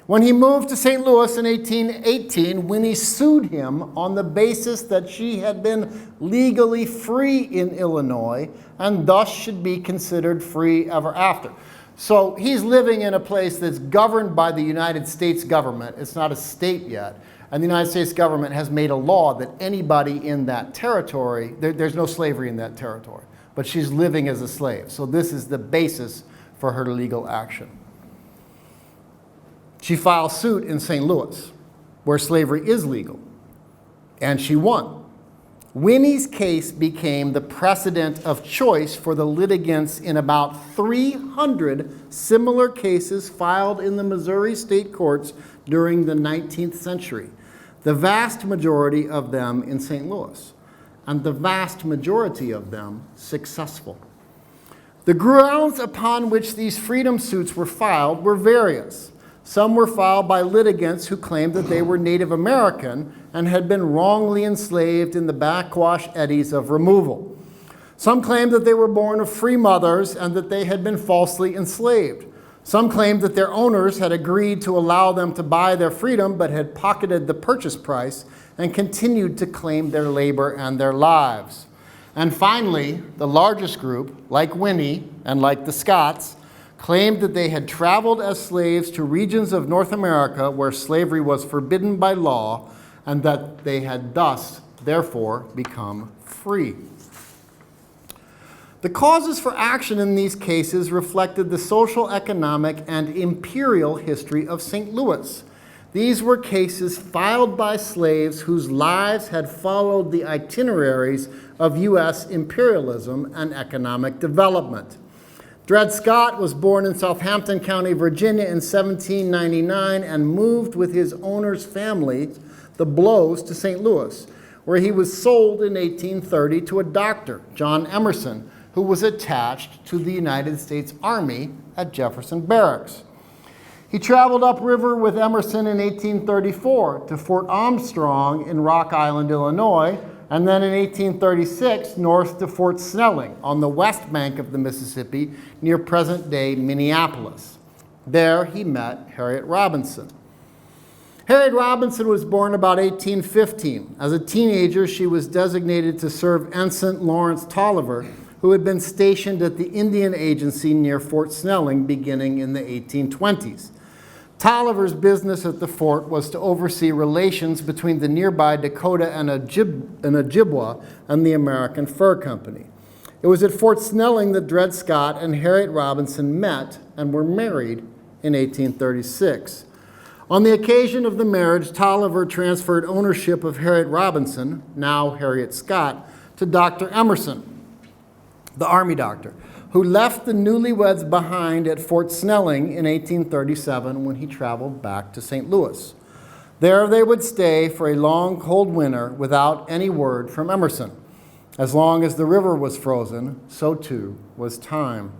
When he moved to St. Louis in 1818, Winnie sued him on the basis that she had been legally free in Illinois and thus should be considered free ever after. So he's living in a place that's governed by the United States government. It's not a state yet. And the United States government has made a law that anybody in that territory, there's no slavery in that territory, but she's living as a slave. So this is the basis for her legal action. She filed suit in St. Louis, where slavery is legal, and she won. Winnie's case became the precedent of choice for the litigants in about 300 similar cases filed in the Missouri state courts during the 19th century, the vast majority of them in St. Louis, and the vast majority of them successful. The grounds upon which these freedom suits were filed were various. Some were filed by litigants who claimed that they were Native American and had been wrongly enslaved in the backwash eddies of removal. Some claimed that they were born of free mothers and that they had been falsely enslaved. Some claimed that their owners had agreed to allow them to buy their freedom but had pocketed the purchase price and continued to claim their labor and their lives. And finally, the largest group, like Winnie and like the Scots, claimed that they had traveled as slaves to regions of North America where slavery was forbidden by law and that they had thus, therefore, become free. The causes for action in these cases reflected the social, economic, and imperial history of St. Louis. These were cases filed by slaves whose lives had followed the itineraries of U.S. imperialism and economic development. Dred Scott was born in Southampton County, Virginia in 1799 and moved with his owner's family, the Blows, to St. Louis, where he was sold in 1830 to a doctor, John Emerson, who was attached to the United States Army at Jefferson Barracks. He traveled upriver with Emerson in 1834 to Fort Armstrong in Rock Island, Illinois, and then in 1836 north to Fort Snelling on the west bank of the Mississippi near present-day Minneapolis. There he met Harriet Robinson. Harriet Robinson was born about 1815. As a teenager, she was designated to serve Ensign Lawrence Tolliver, who had been stationed at the Indian Agency near Fort Snelling beginning in the 1820s. Tolliver's business at the fort was to oversee relations between the nearby Dakota and Ojibwa and the American Fur Company. It was at Fort Snelling that Dred Scott and Harriet Robinson met and were married in 1836. On the occasion of the marriage, Tolliver transferred ownership of Harriet Robinson, now Harriet Scott, to Dr. Emerson, the Army doctor, who left the newlyweds behind at Fort Snelling in 1837 when he traveled back to St. Louis. There they would stay for a long, cold winter without any word from Emerson. As long as the river was frozen, so too was time.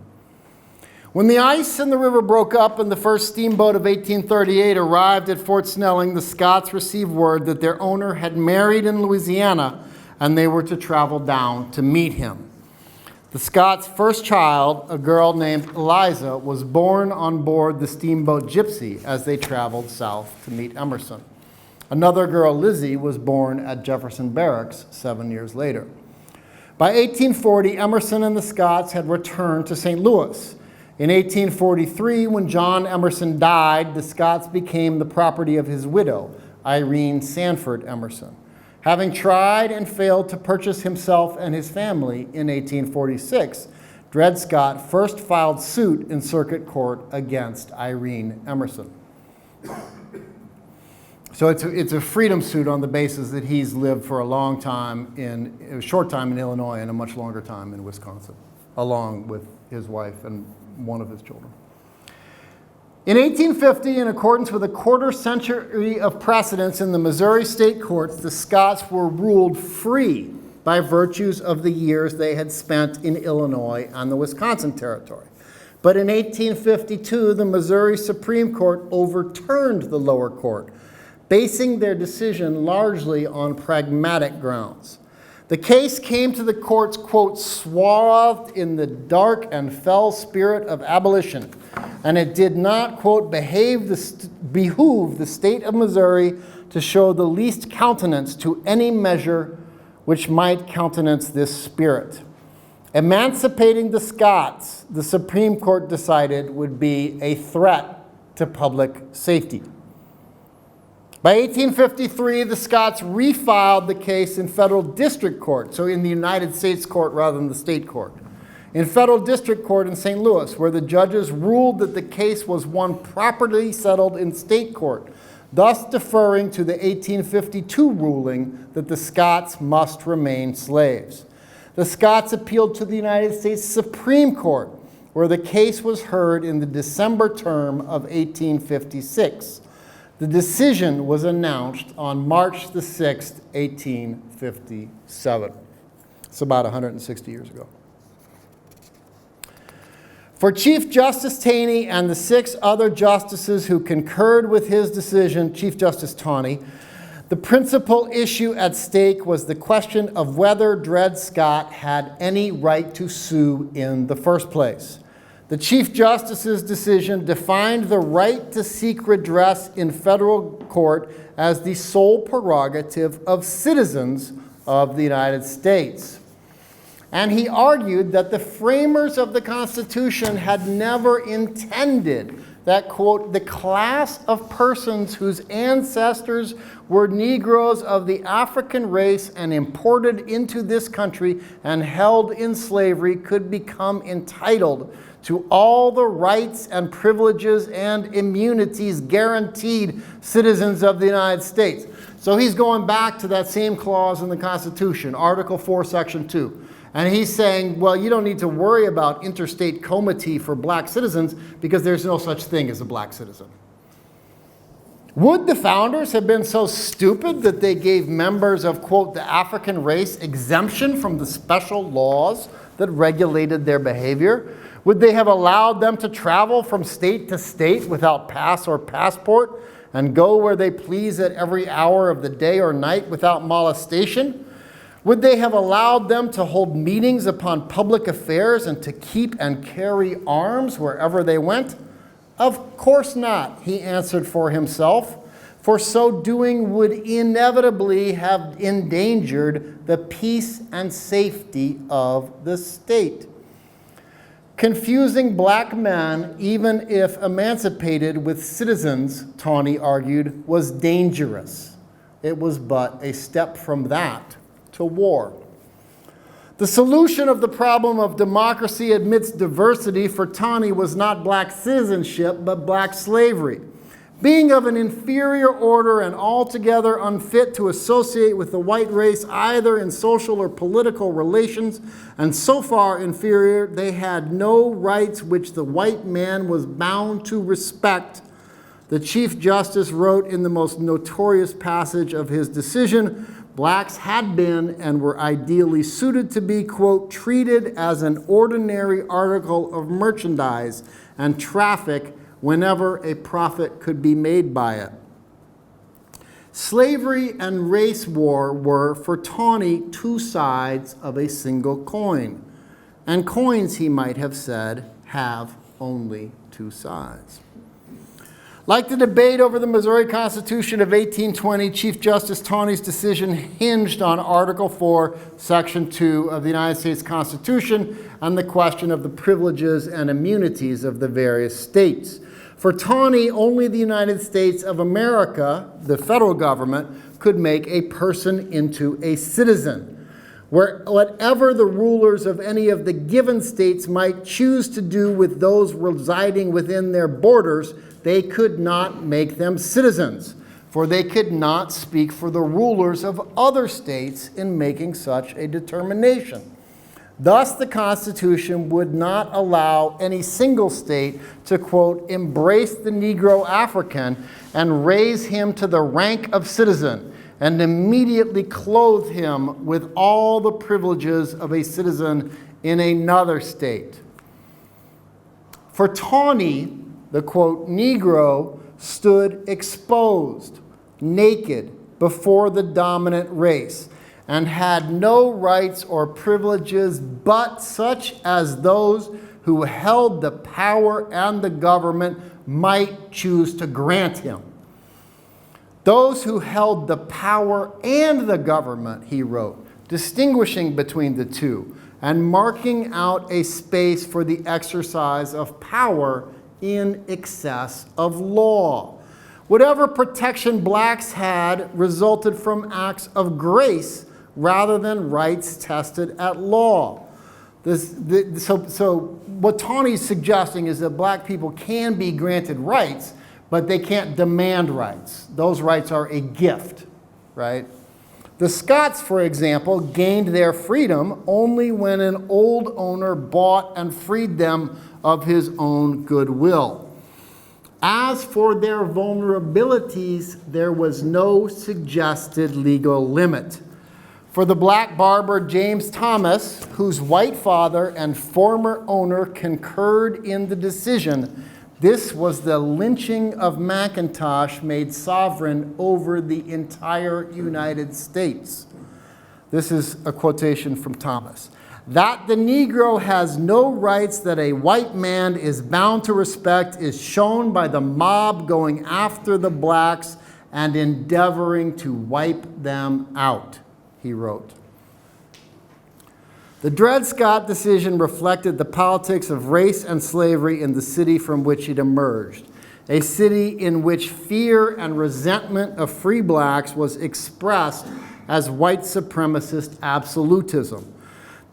When the ice in the river broke up and the first steamboat of 1838 arrived at Fort Snelling, the Scotts received word that their owner had married in Louisiana and they were to travel down to meet him. The Scotts' first child, a girl named Eliza, was born on board the steamboat Gypsy as they traveled south to meet Emerson. Another girl, Lizzie, was born at Jefferson Barracks 7 years later. By 1840, Emerson and the Scotts had returned to St. Louis. In 1843, when John Emerson died, the Scotts became the property of his widow, Irene Sanford Emerson. Having tried and failed to purchase himself and his family in 1846, Dred Scott first filed suit in circuit court against Irene Emerson. So it's a freedom suit on the basis that he's lived for a short time in Illinois and a much longer time in Wisconsin, along with his wife and one of his children. In 1850, in accordance with a quarter century of precedents in the Missouri state courts, the Scotts were ruled free by virtues of the years they had spent in Illinois and the Wisconsin territory. But in 1852, the Missouri Supreme Court overturned the lower court, basing their decision largely on pragmatic grounds. The case came to the courts, quote, swathed in the dark and fell spirit of abolition, and it did not, quote, behoove the state of Missouri to show the least countenance to any measure which might countenance this spirit. Emancipating the Scots, the Supreme Court decided, would be a threat to public safety. By 1853, the Scotts refiled the case in federal district court, so in the United States court rather than the state court. In federal district court in St. Louis, where the judges ruled that the case was one properly settled in state court, thus deferring to the 1852 ruling that the Scotts must remain slaves. The Scotts appealed to the United States Supreme Court, where the case was heard in the December term of 1856. The decision was announced on March the 6th, 1857. It's about 160 years ago. For Chief Justice Taney and the 6 other justices who concurred with his decision, Chief Justice Taney, the principal issue at stake was the question of whether Dred Scott had any right to sue in the first place. The Chief Justice's decision defined the right to seek redress in federal court as the sole prerogative of citizens of the United States. And he argued that the framers of the Constitution had never intended that, quote, the class of persons whose ancestors were Negroes of the African race and imported into this country and held in slavery could become entitled to all the rights and privileges and immunities guaranteed citizens of the United States. So he's going back to that same clause in the Constitution, Article 4, Section 2. And he's saying, well, you don't need to worry about interstate comity for black citizens because there's no such thing as a black citizen. Would the founders have been so stupid that they gave members of, quote, the African race exemption from the special laws that regulated their behavior? Would they have allowed them to travel from state to state without pass or passport and go where they please at every hour of the day or night without molestation? Would they have allowed them to hold meetings upon public affairs and to keep and carry arms wherever they went? Of course not, he answered for himself, for so doing would inevitably have endangered the peace and safety of the state. Confusing black men, even if emancipated with citizens, Tawney argued, was dangerous. It was but a step from that to war. The solution of the problem of democracy amidst diversity for Tawney was not black citizenship, but black slavery. Being of an inferior order and altogether unfit to associate with the white race either in social or political relations, and so far inferior they had no rights which the white man was bound to respect, the Chief Justice wrote in the most notorious passage of his decision, blacks had been and were ideally suited to be, quote, treated as an ordinary article of merchandise and traffic whenever a profit could be made by it. Slavery and race war were, for Tawney, two sides of a single coin. And coins, he might have said, have only two sides. Like the debate over the Missouri Constitution of 1820, Chief Justice Tawney's decision hinged on Article 4, Section 2 of the United States Constitution and the question of the privileges and immunities of the various states. For Tawney, only the United States of America, the federal government, could make a person into a citizen. Whatever the rulers of any of the given states might choose to do with those residing within their borders, they could not make them citizens, for they could not speak for the rulers of other states in making such a determination. Thus, the Constitution would not allow any single state to, quote, embrace the Negro African and raise him to the rank of citizen and immediately clothe him with all the privileges of a citizen in another state. For Tawney, the, quote, Negro stood exposed, naked, before the dominant race, and had no rights or privileges but such as those who held the power and the government might choose to grant him. Those who held the power and the government, he wrote, distinguishing between the two and marking out a space for the exercise of power in excess of law. Whatever protection blacks had resulted from acts of grace rather than rights tested at law. So what Tawney's suggesting is that black people can be granted rights, but they can't demand rights. Those rights are a gift, right? The Scots, for example, gained their freedom only when an old owner bought and freed them of his own goodwill. As for their vulnerabilities, there was no suggested legal limit. For the black barber James Thomas, whose white father and former owner concurred in the decision, this was the lynching of Mcintosh made sovereign over the entire United States. This is a quotation from Thomas. That the Negro has no rights that a white man is bound to respect is shown by the mob going after the blacks and endeavoring to wipe them out, he wrote. The Dred Scott decision reflected the politics of race and slavery in the city from which it emerged, a city in which fear and resentment of free blacks was expressed as white supremacist absolutism.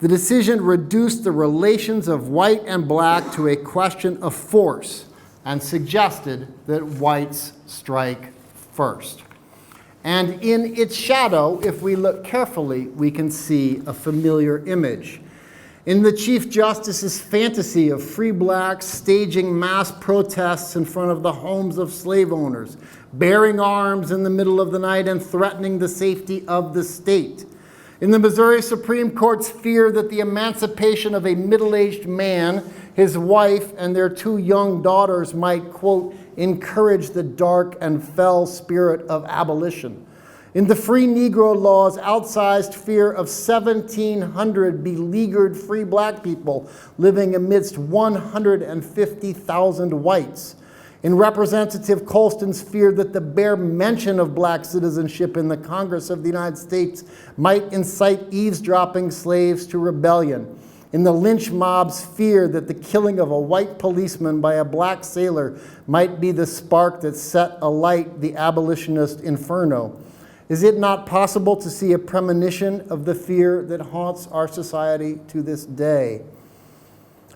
The decision reduced the relations of white and black to a question of force and suggested that whites strike first. And in its shadow, if we look carefully, we can see a familiar image. In the Chief Justice's fantasy of free blacks staging mass protests in front of the homes of slave owners, bearing arms in the middle of the night and threatening the safety of the state. In the Missouri Supreme Court's fear that the emancipation of a middle-aged man, his wife, and their two young daughters might, quote, encourage the dark and fell spirit of abolition. In the free Negro law's outsized fear of 1,700 beleaguered free black people living amidst 150,000 whites. In Representative Colston's fear that the bare mention of black citizenship in the Congress of the United States might incite eavesdropping slaves to rebellion. in the lynch mob's fear that the killing of a white policeman by a black sailor might be the spark that set alight the abolitionist inferno? Is it not possible to see a premonition of the fear that haunts our society to this day?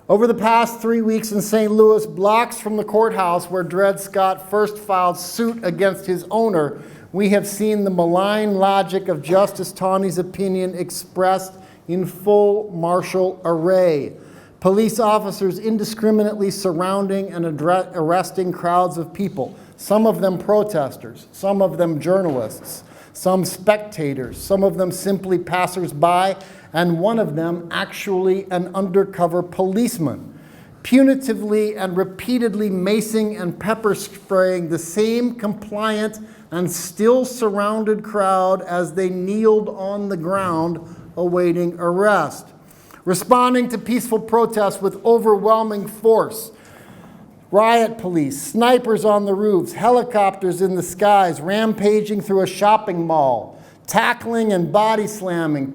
Over the past 3 weeks in St. Louis, blocks from the courthouse where Dred Scott first filed suit against his owner, we have seen the malign logic of Justice Taney's opinion expressed in full martial array. Police officers indiscriminately surrounding and arresting crowds of people, some of them protesters, some of them journalists, some spectators, some of them simply passers-by, and one of them actually an undercover policeman, punitively and repeatedly macing and pepper spraying the same compliant and still surrounded crowd as they kneeled on the ground awaiting arrest. Responding to peaceful protests with overwhelming force. Riot police, snipers on the roofs, helicopters in the skies, rampaging through a shopping mall, tackling and body slamming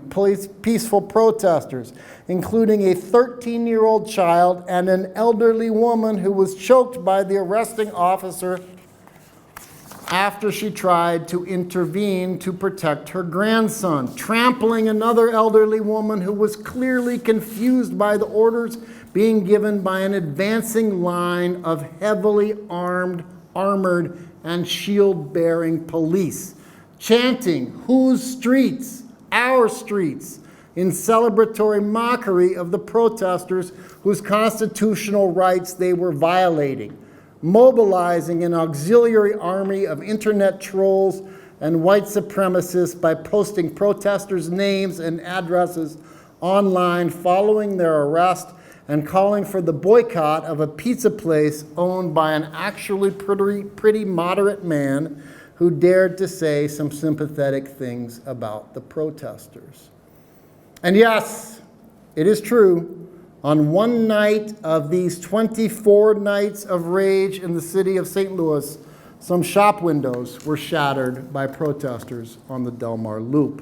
peaceful protesters, including a 13-year-old child and an elderly woman who was choked by the arresting officer after she tried to intervene to protect her grandson, trampling another elderly woman who was clearly confused by the orders being given by an advancing line of heavily armored, and shield-bearing police, chanting, "Whose streets? Our streets," in celebratory mockery of the protesters whose constitutional rights they were violating, mobilizing an auxiliary army of internet trolls and white supremacists by posting protesters' names and addresses online following their arrest and calling for the boycott of a pizza place owned by an actually pretty moderate man who dared to say some sympathetic things about the protesters. And yes, it is true, on one night of these 24 nights of rage in the city of St. Louis, some shop windows were shattered by protesters on the Del Mar Loop.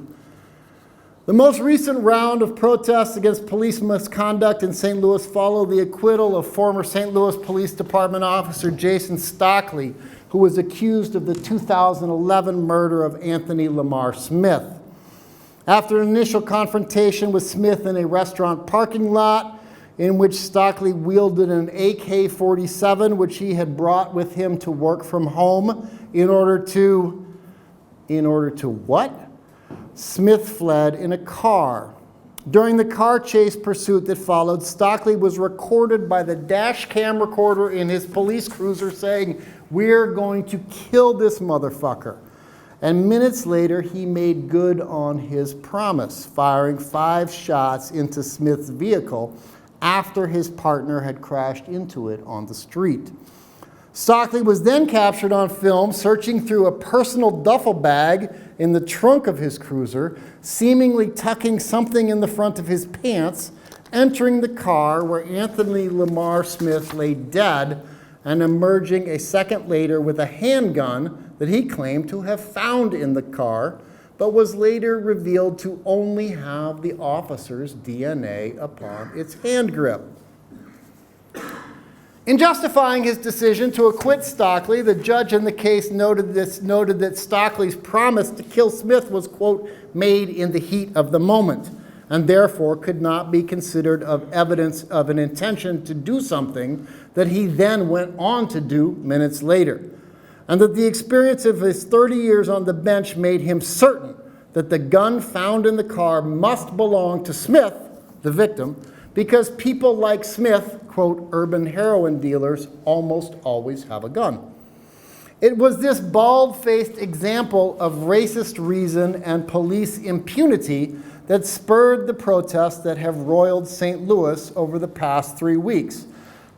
The most recent round of protests against police misconduct in St. Louis followed the acquittal of former St. Louis Police Department officer Jason Stockley, who was accused of the 2011 murder of Anthony Lamar Smith. After an initial confrontation with Smith in a restaurant parking lot, in which Stockley wielded an AK-47, which he had brought with him to work from home in order to what? Smith fled in a car. During the car chase pursuit that followed, Stockley was recorded by the dash cam recorder in his police cruiser saying, "We're going to kill this motherfucker." And minutes later, he made good on his promise, firing 5 shots into Smith's vehicle after his partner had crashed into it on the street. Stockley was then captured on film searching through a personal duffel bag in the trunk of his cruiser, seemingly tucking something in the front of his pants, entering the car where Anthony Lamar Smith lay dead, and emerging a second later with a handgun that he claimed to have found in the car, but was later revealed to only have the officer's DNA upon its hand grip. In justifying his decision to acquit Stockley, the judge in the case noted that Stockley's promise to kill Smith was, quote, made in the heat of the moment, and therefore could not be considered of evidence of an intention to do something that he then went on to do minutes later, and that the experience of his 30 years on the bench made him certain that the gun found in the car must belong to Smith, the victim, because people like Smith, quote, urban heroin dealers, almost always have a gun. It was this bald-faced example of racist reason and police impunity that spurred the protests that have roiled St. Louis over the past 3 weeks.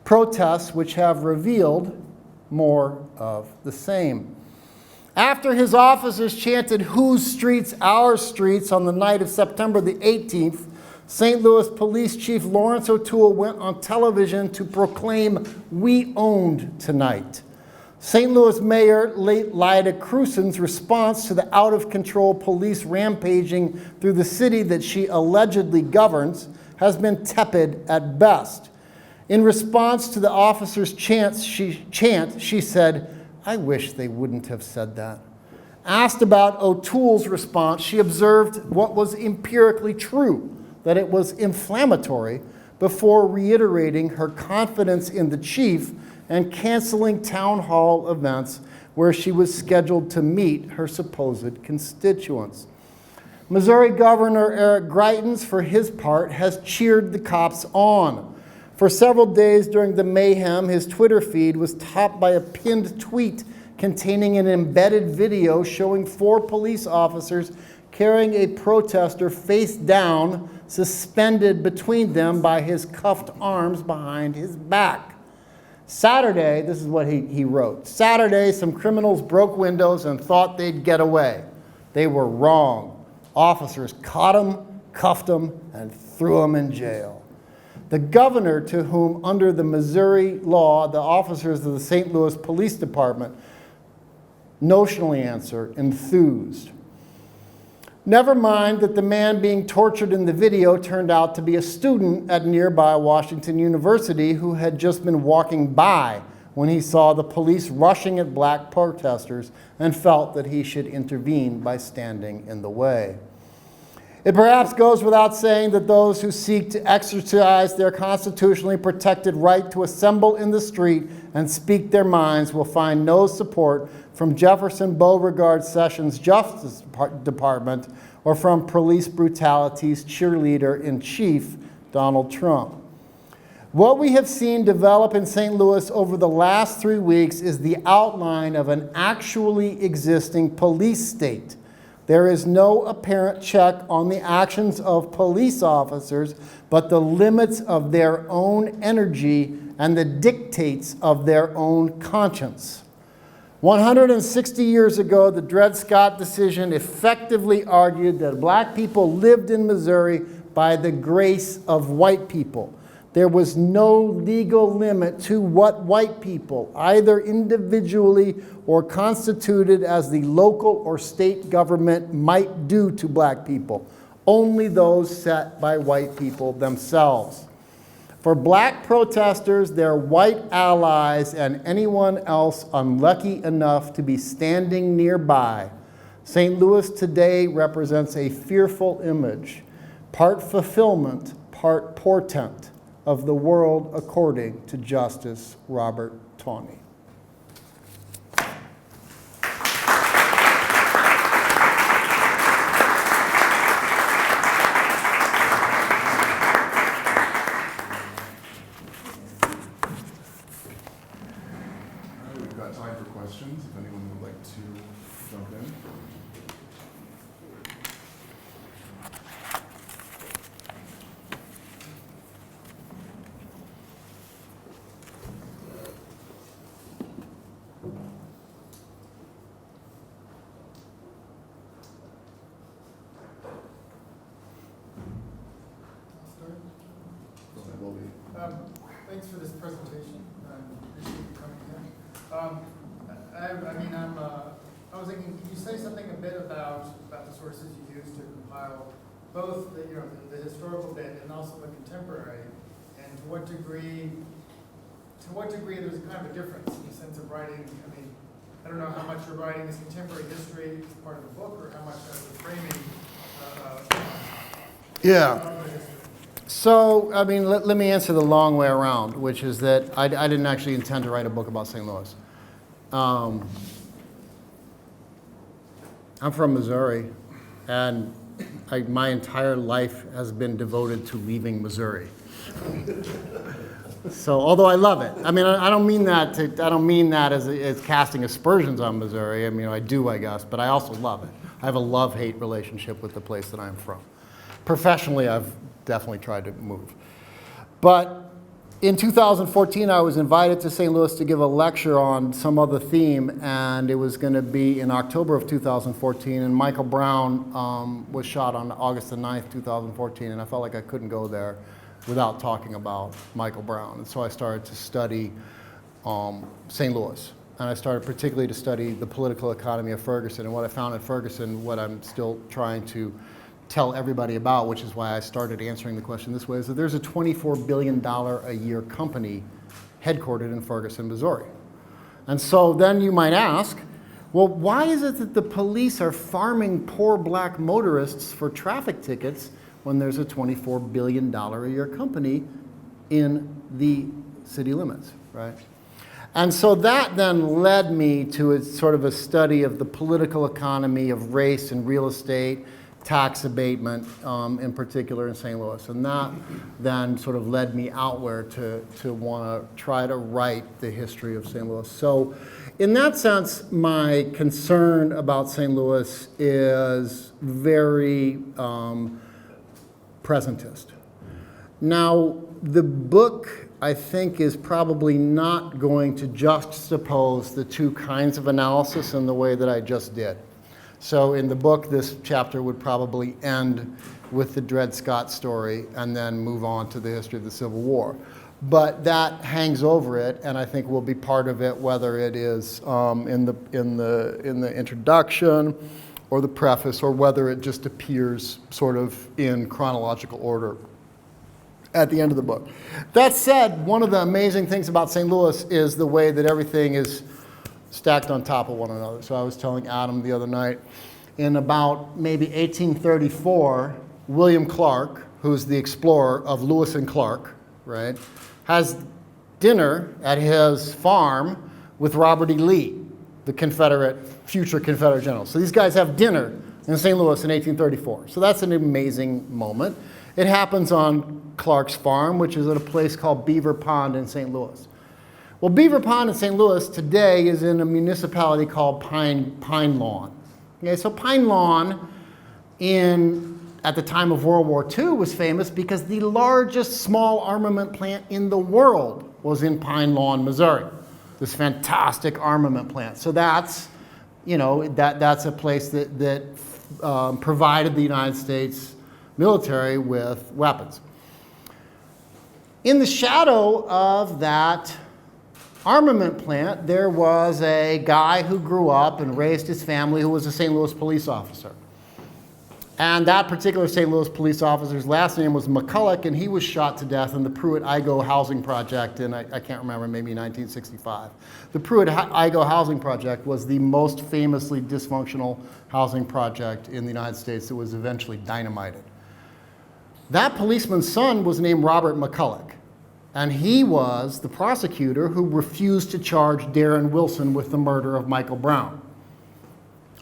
Protests which have revealed more of the same. After his officers chanted, "Whose streets? Our streets," on the night of September the 18th, St. Louis Police Chief Lawrence O'Toole went on television to proclaim, "We owned tonight." St. Louis Mayor Lyda Krewson's response to the out-of-control police rampaging through the city that she allegedly governs has been tepid at best. In response to the officer's chant, she said, "I wish they wouldn't have said that." Asked about O'Toole's response, she observed what was empirically true, that it was inflammatory, before reiterating her confidence in the chief and canceling town hall events where she was scheduled to meet her supposed constituents. Missouri Governor Eric Greitens, for his part, has cheered the cops on. For several days during the mayhem, his Twitter feed was topped by a pinned tweet containing an embedded video showing 4 police officers carrying a protester face down, suspended between them by his cuffed arms behind his back. Saturday, this is what he wrote, "Saturday, some criminals broke windows and thought they'd get away. They were wrong. Officers caught them, cuffed them, and threw them in jail." The governor, to whom, under the Missouri law, the officers of the St. Louis Police Department notionally answer, enthused. Never mind that the man being tortured in the video turned out to be a student at nearby Washington University who had just been walking by when he saw the police rushing at black protesters and felt that he should intervene by standing in the way. It perhaps goes without saying that those who seek to exercise their constitutionally protected right to assemble in the street and speak their minds will find no support from Jefferson Beauregard Sessions' Justice Department or from police brutality's cheerleader-in-chief, Donald Trump. What we have seen develop in St. Louis over the last 3 weeks is the outline of an actually existing police state. There is no apparent check on the actions of police officers, but the limits of their own energy and the dictates of their own conscience. 160 years ago, the Dred Scott decision effectively argued that black people lived in Missouri by the grace of white people. There was no legal limit to what white people, either individually or constituted as the local or state government, might do to black people. Only those set by white people themselves. For black protesters, their white allies, and anyone else unlucky enough to be standing nearby, St. Louis today represents a fearful image, part fulfillment, part portent, of the world according to Justice Robert Taney. We've got time for questions, if anyone would like to jump in. Thanks for this presentation. I appreciate you coming here. I was thinking, can you say something a bit about the sources you use to compile both the historical bit and also the contemporary, and to what degree there's kind of a difference in the sense of writing? I mean, I don't know how much you're writing as contemporary history as part of the book, or how much as the framing. Yeah. Of the history. So, I mean, let me answer the long way around, which is that I didn't actually intend to write a book about St. Louis. I'm from Missouri, and my entire life has been devoted to leaving Missouri. So, although I love it, I mean, I don't mean that as casting aspersions on Missouri. I mean, I do, I guess, but I also love it. I have a love-hate relationship with the place that I'm from. Professionally, I've definitely tried to move. But in 2014, I was invited to St. Louis to give a lecture on some other theme, and it was going to be in October of 2014, and Michael Brown was shot on August the 9th, 2014, and I felt like I couldn't go there without talking about Michael Brown. And so I started to study St. Louis, and I started particularly to study the political economy of Ferguson. And what I found at Ferguson, what I'm still trying to tell everybody about, which is why I started answering the question this way, is that there's a $24 billion a year company headquartered in Ferguson, Missouri. And so then you might ask, well, why is it that the police are farming poor black motorists for traffic tickets when there's a $24 billion a year company in the city limits, right? And so that then led me to a sort of a study of the political economy of race and real estate, tax abatement, in particular in St. Louis. And that then sort of led me outward to want to try to write the history of St. Louis. So in that sense, my concern about St. Louis is very presentist. Now, the book, I think, is probably not going to juxtapose the two kinds of analysis in the way that I just did. So in the book, this chapter would probably end with the Dred Scott story and then move on to the history of the Civil War. But that hangs over it, and I think will be part of it, whether it is in the introduction or the preface, or whether it just appears sort of in chronological order at the end of the book. That said, one of the amazing things about St. Louis is the way that everything is stacked on top of one another. So I was telling Adam the other night, in about maybe 1834, William Clark, who's the explorer of Lewis and Clark, right, has dinner at his farm with Robert E. Lee, the future Confederate general. So these guys have dinner in St. Louis in 1834. So that's an amazing moment. It happens on Clark's farm, which is at a place called Beaver Pond in St. Louis. Well, Beaver Pond in St. Louis today is in a municipality called Pine Lawn. Okay, so Pine Lawn at the time of World War II was famous because the largest small armament plant in the world was in Pine Lawn, Missouri. This fantastic armament plant. So that's a place that provided the United States military with weapons. In the shadow of that armament plant, there was a guy who grew up and raised his family who was a St. Louis police officer. And that particular St. Louis police officer's last name was McCulloch, and he was shot to death in the Pruitt-Igoe housing project in, I can't remember, maybe 1965. The Pruitt-Igoe housing project was the most famously dysfunctional housing project in the United States that was eventually dynamited. That policeman's son was named Robert McCulloch, and he was the prosecutor who refused to charge Darren Wilson with the murder of Michael Brown.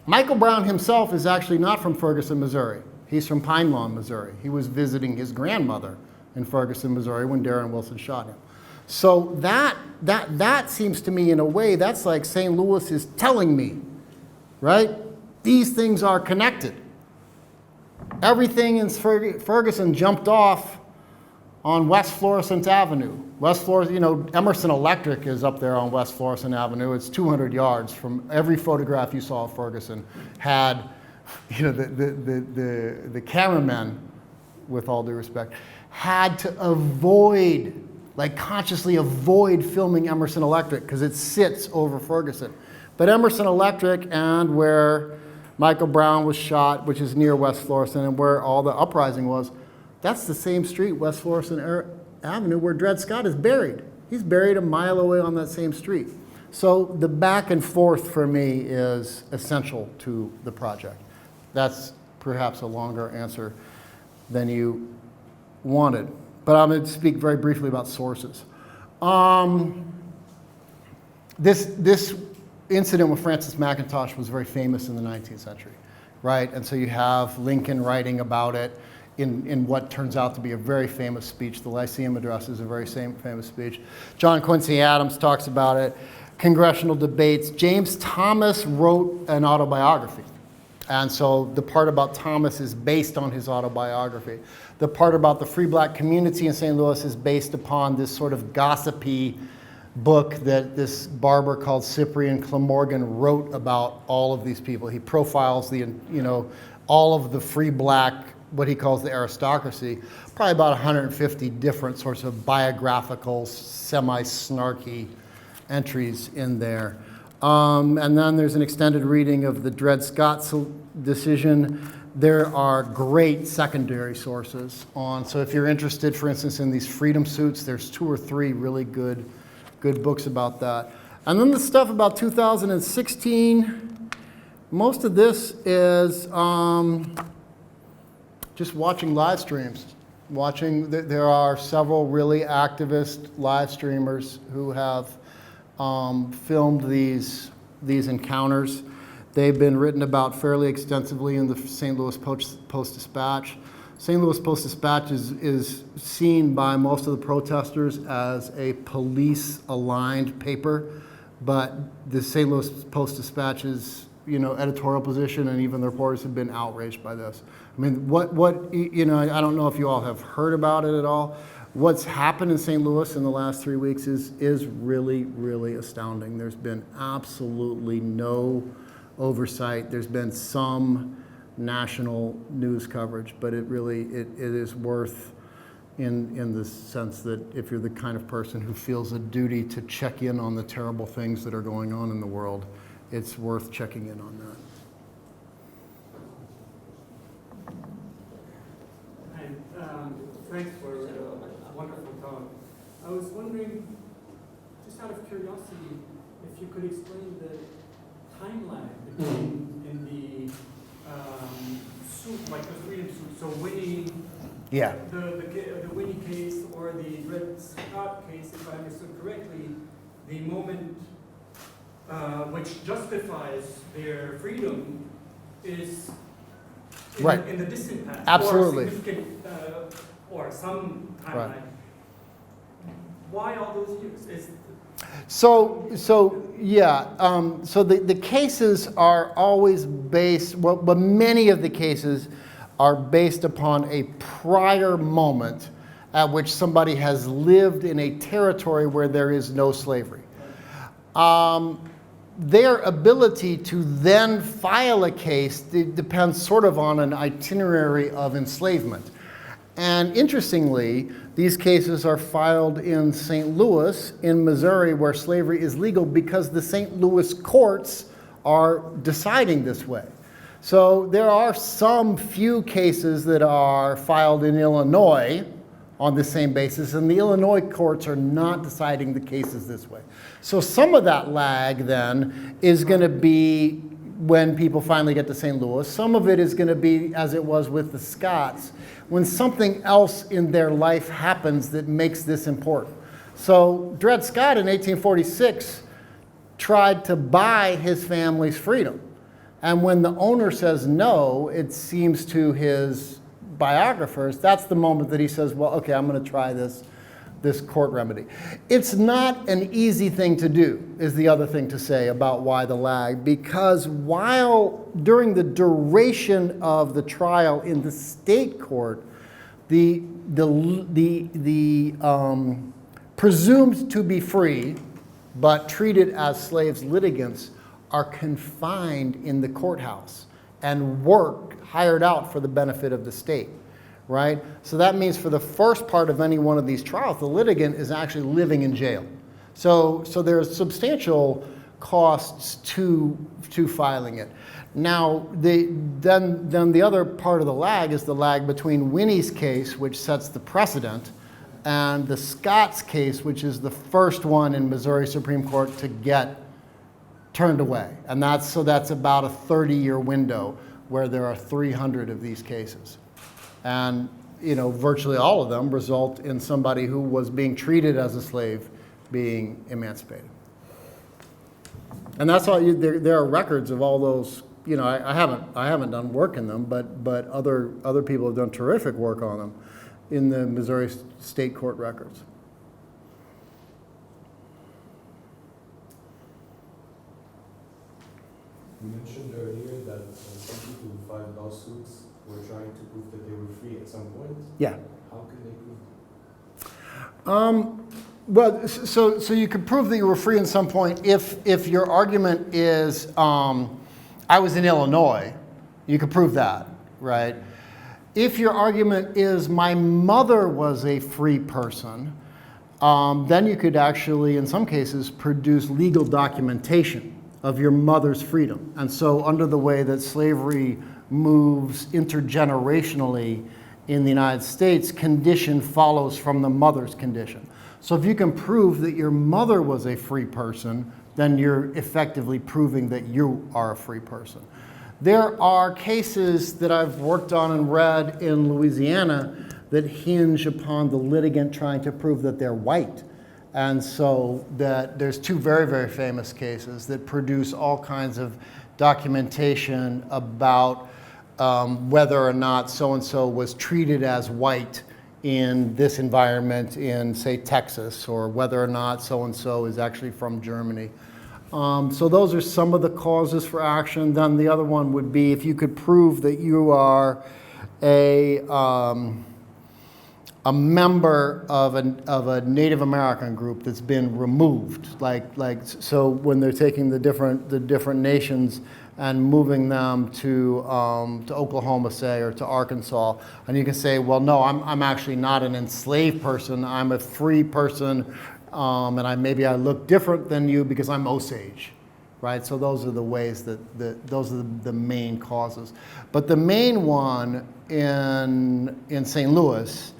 Michael Brown himself is actually not from Ferguson, Missouri. He's from Pine Lawn, Missouri. He was visiting his grandmother in Ferguson, Missouri when Darren Wilson shot him. So that seems to me, in a way, that's like St. Louis is telling me, right? These things are connected. Everything in Ferguson jumped off on West Florissant Avenue. Emerson Electric is up there on West Florissant Avenue. It's 200 yards from every photograph you saw of Ferguson had, the cameramen, with all due respect, had to consciously avoid filming Emerson Electric because it sits over Ferguson. But Emerson Electric and where Michael Brown was shot, which is near West Florissant, and where all the uprising was, that's the same street, West Florissant Avenue, where Dred Scott is buried. He's buried a mile away on that same street. So the back and forth for me is essential to the project. That's perhaps a longer answer than you wanted. But I'm going to speak very briefly about sources. This incident with Francis Mcintosh was very famous in the 19th century, right? And so you have Lincoln writing about it in what turns out to be a very famous speech. The Lyceum Address is a very famous speech. John Quincy Adams talks about it. Congressional debates. James Thomas wrote an autobiography. And so the part about Thomas is based on his autobiography. The part about the free black community in St. Louis is based upon this sort of gossipy book that this barber called Cyprian Clamorgan wrote about all of these people. He profiles all of the free black, what he calls the aristocracy, probably about 150 different sorts of biographical, semi-snarky entries in there. And then there's an extended reading of the Dred Scott decision. there are great secondary sources on. So if you're interested, for instance, in these freedom suits, there's 2 or 3 really good books about that. And then the stuff about 2016, most of this is just watching live streams. There are several really activist live streamers who have filmed these encounters. They've been written about fairly extensively in the St. Louis Post-Dispatch. St. Louis Post-Dispatch is seen by most of the protesters as a police-aligned paper, but the St. Louis Post-Dispatch's editorial position and even the reporters have been outraged by this. I mean, I don't know if you all have heard about it at all. What's happened in St. Louis in the last 3 weeks is really, really astounding. There's been absolutely no oversight. There's been some national news coverage, but it is worth in the sense that if you're the kind of person who feels a duty to check in on the terrible things that are going on in the world, it's worth checking in on that. Thanks for a wonderful talk. I was wondering, just out of curiosity, if you could explain the time lag between in the suit, like the freedom suit, so Winnie, Yeah. the Winnie case or the Dred Scott case, if I understood correctly, the moment which justifies their freedom is in, Right. in the distant past. Absolutely. Or significant, or some timeline. Right. Why all those years? So the cases are always based, but many of the cases are based upon a prior moment at which somebody has lived in a territory where there is no slavery. Their ability to then file a case depends sort of on an itinerary of enslavement. And interestingly, these cases are filed in St. Louis, in Missouri, where slavery is legal because the St. Louis courts are deciding this way. So there are some few cases that are filed in Illinois on the same basis, and the Illinois courts are not deciding the cases this way. So some of that lag then is going to be when people finally get to St. Louis. Some of it is going to be, as it was with the Scots, when something else in their life happens that makes this important. So Dred Scott in 1846 tried to buy his family's freedom. And when the owner says no, it seems to his biographers, that's the moment that he says, well, okay, I'm going to try this court remedy. It's not an easy thing to do, is the other thing to say about why the lag, because while during the duration of the trial in the state court, the presumed to be free but treated as slaves litigants are confined in the courthouse and hired out for the benefit of the state. Right? So that means for the first part of any one of these trials, the litigant is actually living in jail. So there's substantial costs to filing it. Now, then the other part of the lag is the lag between Winnie's case, which sets the precedent, and the Scott's case, which is the first one in Missouri Supreme Court to get turned away. And that's about a 30-year window where there are 300 of these cases. And virtually all of them result in somebody who was being treated as a slave being emancipated. And that's all. There are records of all those. I haven't done work in them, but other people have done terrific work on them in the Missouri State Court records. You mentioned earlier that some people who filed lawsuits were trying to prove that they were free at some point. Yeah. How can they prove that? Well, so you could prove that you were free at some point if your argument is, I was in Illinois, you could prove that, right? If your argument is, my mother was a free person, then you could actually, in some cases, produce legal documentation of your mother's freedom. And so under the way that slavery moves intergenerationally in the United States, condition follows from the mother's condition. So if you can prove that your mother was a free person, then you're effectively proving that you are a free person. There are cases that I've worked on and read in Louisiana that hinge upon the litigant trying to prove that they're white. And so that there's two very, very famous cases that produce all kinds of documentation about whether or not so-and-so was treated as white in this environment in, say, Texas, or whether or not so-and-so is actually from Germany. So those are some of the causes for action. Then the other one would be if you could prove that you are a member of a Native American group that's been removed, so when they're taking the different nations and moving them to Oklahoma, say, or to Arkansas, and you can say, well, no, I'm actually not an enslaved person. I'm a free person, and maybe I look different than you because I'm Osage, right? So those are the ways those are the main causes. But the main one in St. Louis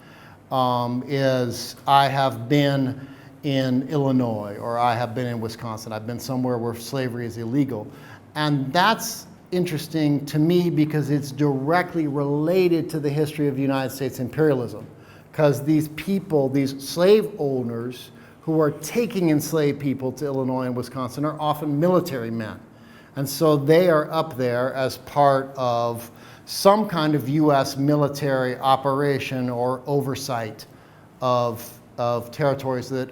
is I have been in Illinois, or I have been in Wisconsin. I've been somewhere where slavery is illegal. And that's interesting to me because it's directly related to the history of United States imperialism. Because these people, these slave owners who are taking enslaved people to Illinois and Wisconsin are often military men. And so they are up there as part of some kind of U.S. military operation or oversight of territories that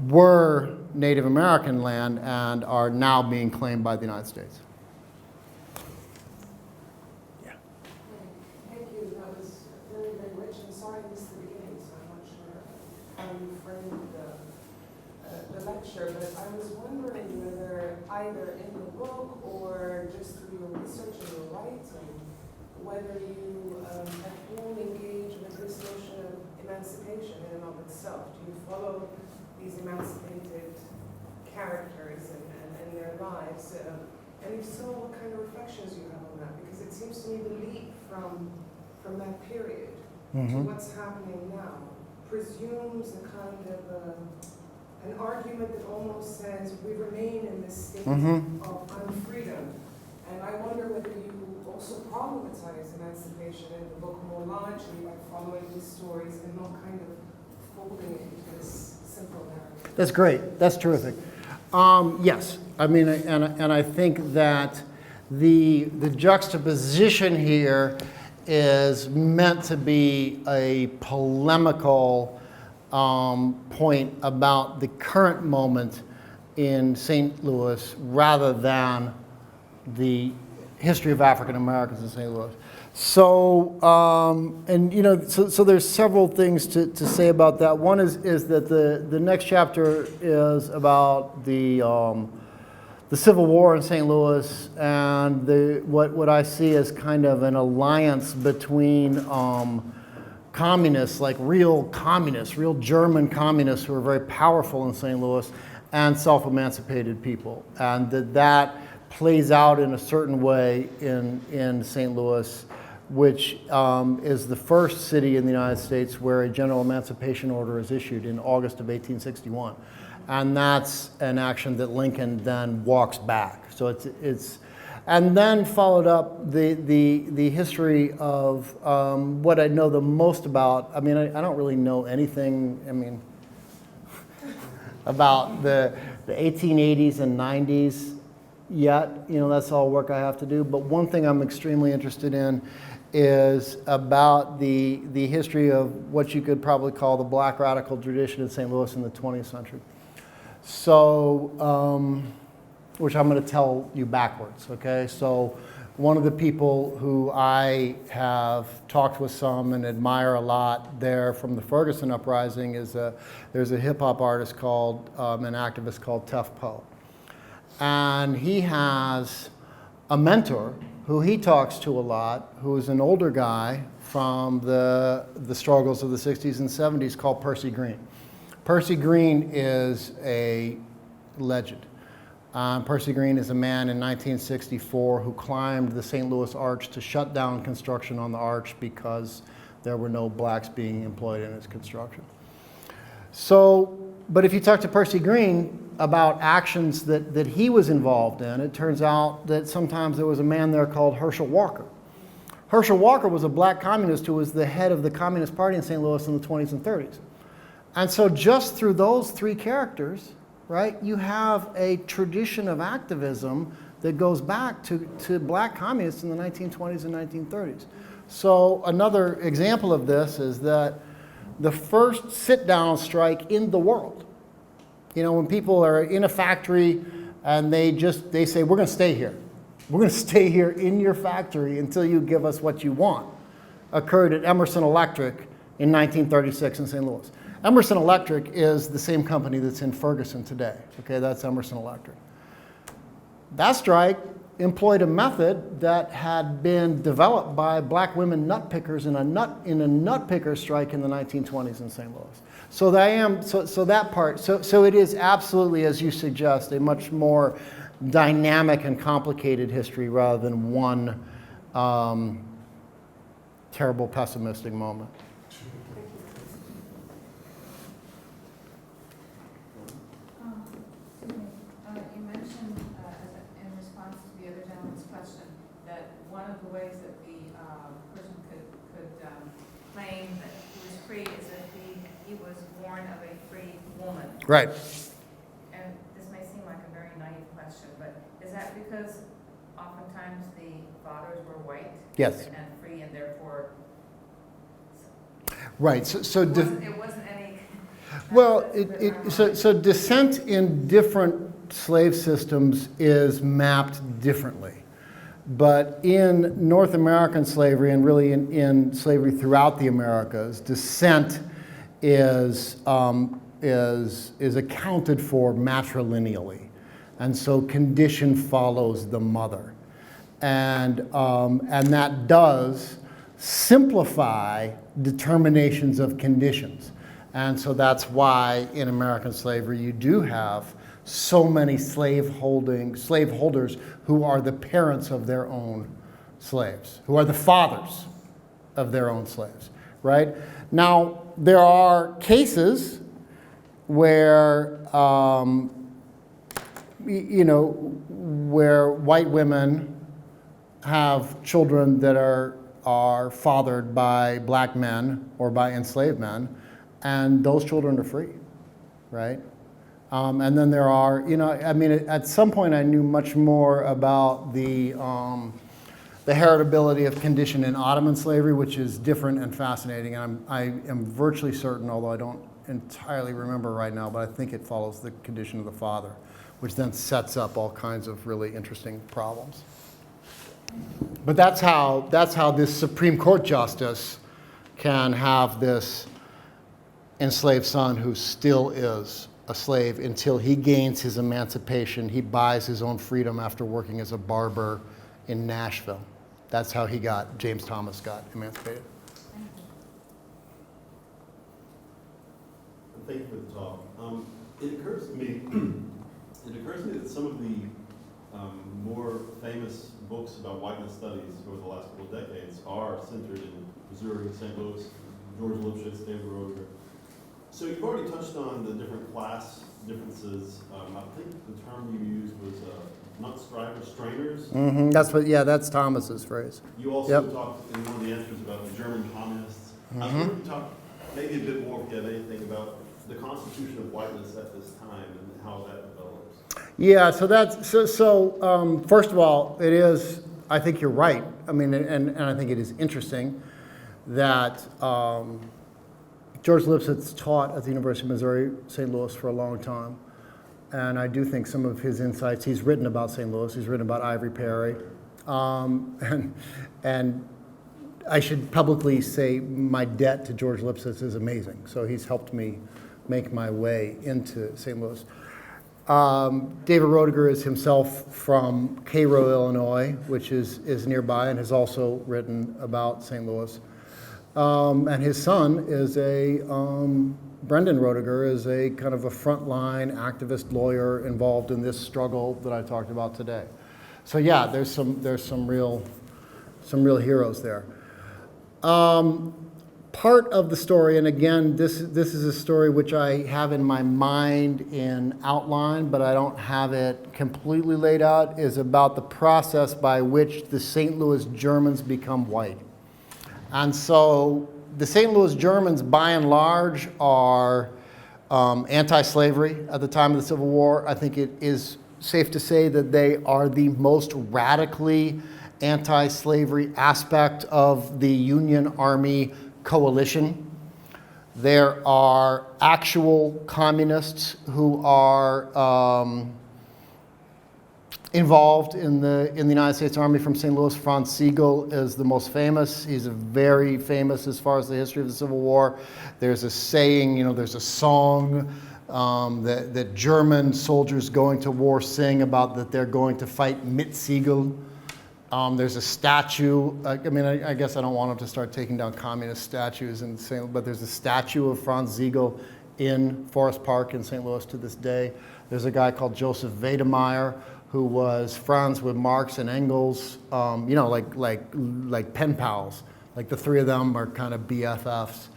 were Native American land and are now being claimed by the United States. Yeah. Thank you. That was very, very rich. And sorry I missed the beginning, so I'm not sure how you framed the lecture. But I was wondering whether either in the book or just through your research and your writing, whether you at all engage with this notion of emancipation in and of itself. Do you follow these emancipated characters and their lives? And if so, what kind of reflections you have on that? Because it seems to me the leap from that period to what's happening now presumes a kind of an argument that almost says we remain in this state of unfreedom. And I wonder whether you also problematize emancipation in the book more largely by following these stories and not kind of folding it into this simple narrative. That's great. That's terrific. Yes, I mean, and I think that the juxtaposition here is meant to be a polemical point about the current moment in St. Louis rather than the history of African Americans in St. Louis. So, so there's several things to say about that. One is that the next chapter is about the Civil War in St. Louis and what I see as kind of an alliance between communists, like real communists, real German communists who are very powerful in St. Louis, and self-emancipated people, and that plays out in a certain way in St. Louis, which is the first city in the United States where a general emancipation order is issued in August of 1861. And that's an action that Lincoln then walks back. So it's and then followed up the history of what I know the most about. I mean, I don't really know anything, about the 1880s and 90s yet. That's all work I have to do. But one thing I'm extremely interested in is about the history of what you could probably call the black radical tradition in St. Louis in the 20th century. So, which I'm going to tell you backwards, okay? So one of the people who I have talked with some and admire a lot there from the Ferguson uprising is there's a hip hop artist called, an activist called Tough Poe. And he has a mentor who he talks to a lot, who is an older guy from the struggles of the 60s and 70s called Percy Green. Percy Green is a legend. Percy Green is a man in 1964 who climbed the St. Louis Arch to shut down construction on the arch because there were no blacks being employed in its construction. So, but if you talk to Percy Green about actions that he was involved in, it turns out that sometimes there was a man there called Herschel Walker. Herschel Walker was a black communist who was the head of the Communist Party in St. Louis in the 20s and 30s. And so just through those three characters, right, you have a tradition of activism that goes back to black communists in the 1920s and 1930s. So another example of this is that the first sit-down strike in the world, you know, when people are in a factory and they say, we're going to stay here. We're going to stay here in your factory until you give us what you want, occurred at Emerson Electric in 1936 in St. Louis. Emerson Electric is the same company that's in Ferguson today. Okay, that's Emerson Electric. That strike employed a method that had been developed by black women nut pickers in a nut picker strike in the 1920s in St. Louis. So it is absolutely, as you suggest, a much more dynamic and complicated history rather than one terrible pessimistic moment. You mentioned in response to the other gentleman's question that one of the ways that the person could claim that he was free is if he was born of a free woman. Right. And this may seem like a very naive question, but is that because oftentimes the fathers were white? Yes. And free, and therefore Right. it wasn't any. Well, so descent in different slave systems is mapped differently. But in North American slavery, and really in slavery throughout the Americas, descent is accounted for matrilineally. And so condition follows the mother. And that does simplify determinations of conditions. And so that's why in American slavery you do have so many slaveholders who are the parents of their own slaves, who are the fathers of their own slaves, right? Now, there are cases where, where white women have children that are fathered by black men or by enslaved men, and those children are free, right? And then there are, at some point I knew much more about the heritability of condition in Ottoman slavery, which is different and fascinating. And I am virtually certain, although I don't entirely remember right now, but I think it follows the condition of the father, which then sets up all kinds of really interesting problems. But that's how this Supreme Court justice can have this enslaved son who still is a slave until he gains his emancipation. He buys his own freedom after working as a barber in Nashville. That's how James Thomas got emancipated. Thank you for the talk. It occurs to me that some of the more famous books about whiteness studies over the last couple of decades are centered in Missouri, St. Louis, George Lipschitz, David Roediger. So you've already touched on the different class differences. I think the term you used was nut strainers. Mm-hmm. That's Thomas's phrase. You also talked in one of the answers about the German communists. I was wondering if you talk maybe a bit more, if you have anything about the constitution of whiteness at this time and how that develops. Yeah, so first of all, it is, I think you're right. I mean, and I think it is interesting that George Lipschitz taught at the University of Missouri, St. Louis for a long time. And I do think some of his insights, he's written about St. Louis, he's written about Ivory Perry. And I should publicly say my debt to George Lipschitz is amazing. So he's helped me make my way into St. Louis. David Roediger is himself from Cairo, Illinois, which is nearby, and has also written about St. Louis. And his son is a Brendan Roediger is a kind of a frontline activist lawyer involved in this struggle that I talked about today. So yeah, there's some real heroes there. Part of the story, and again, this is a story which I have in my mind in outline, but I don't have it completely laid out, is about the process by which the St. Louis Germans become white. And so the St. Louis Germans, by and large, are anti-slavery at the time of the Civil War. I think it is safe to say that they are the most radically anti-slavery aspect of the Union Army coalition. There are actual communists who are involved in the United States Army from St. Louis. Franz Sigel is the most famous. He's very famous as far as the history of the Civil War. There's a saying, there's a song that German soldiers going to war sing about that they're going to fight mit Sigel. There's a statue. I guess I don't want them to start taking down communist statues in St. Louis, but there's a statue of Franz Sigel in Forest Park in St. Louis to this day. There's a guy called Joseph Wedemeyer who was friends with Marx and Engels, like pen pals. Like the three of them are kind of BFFs.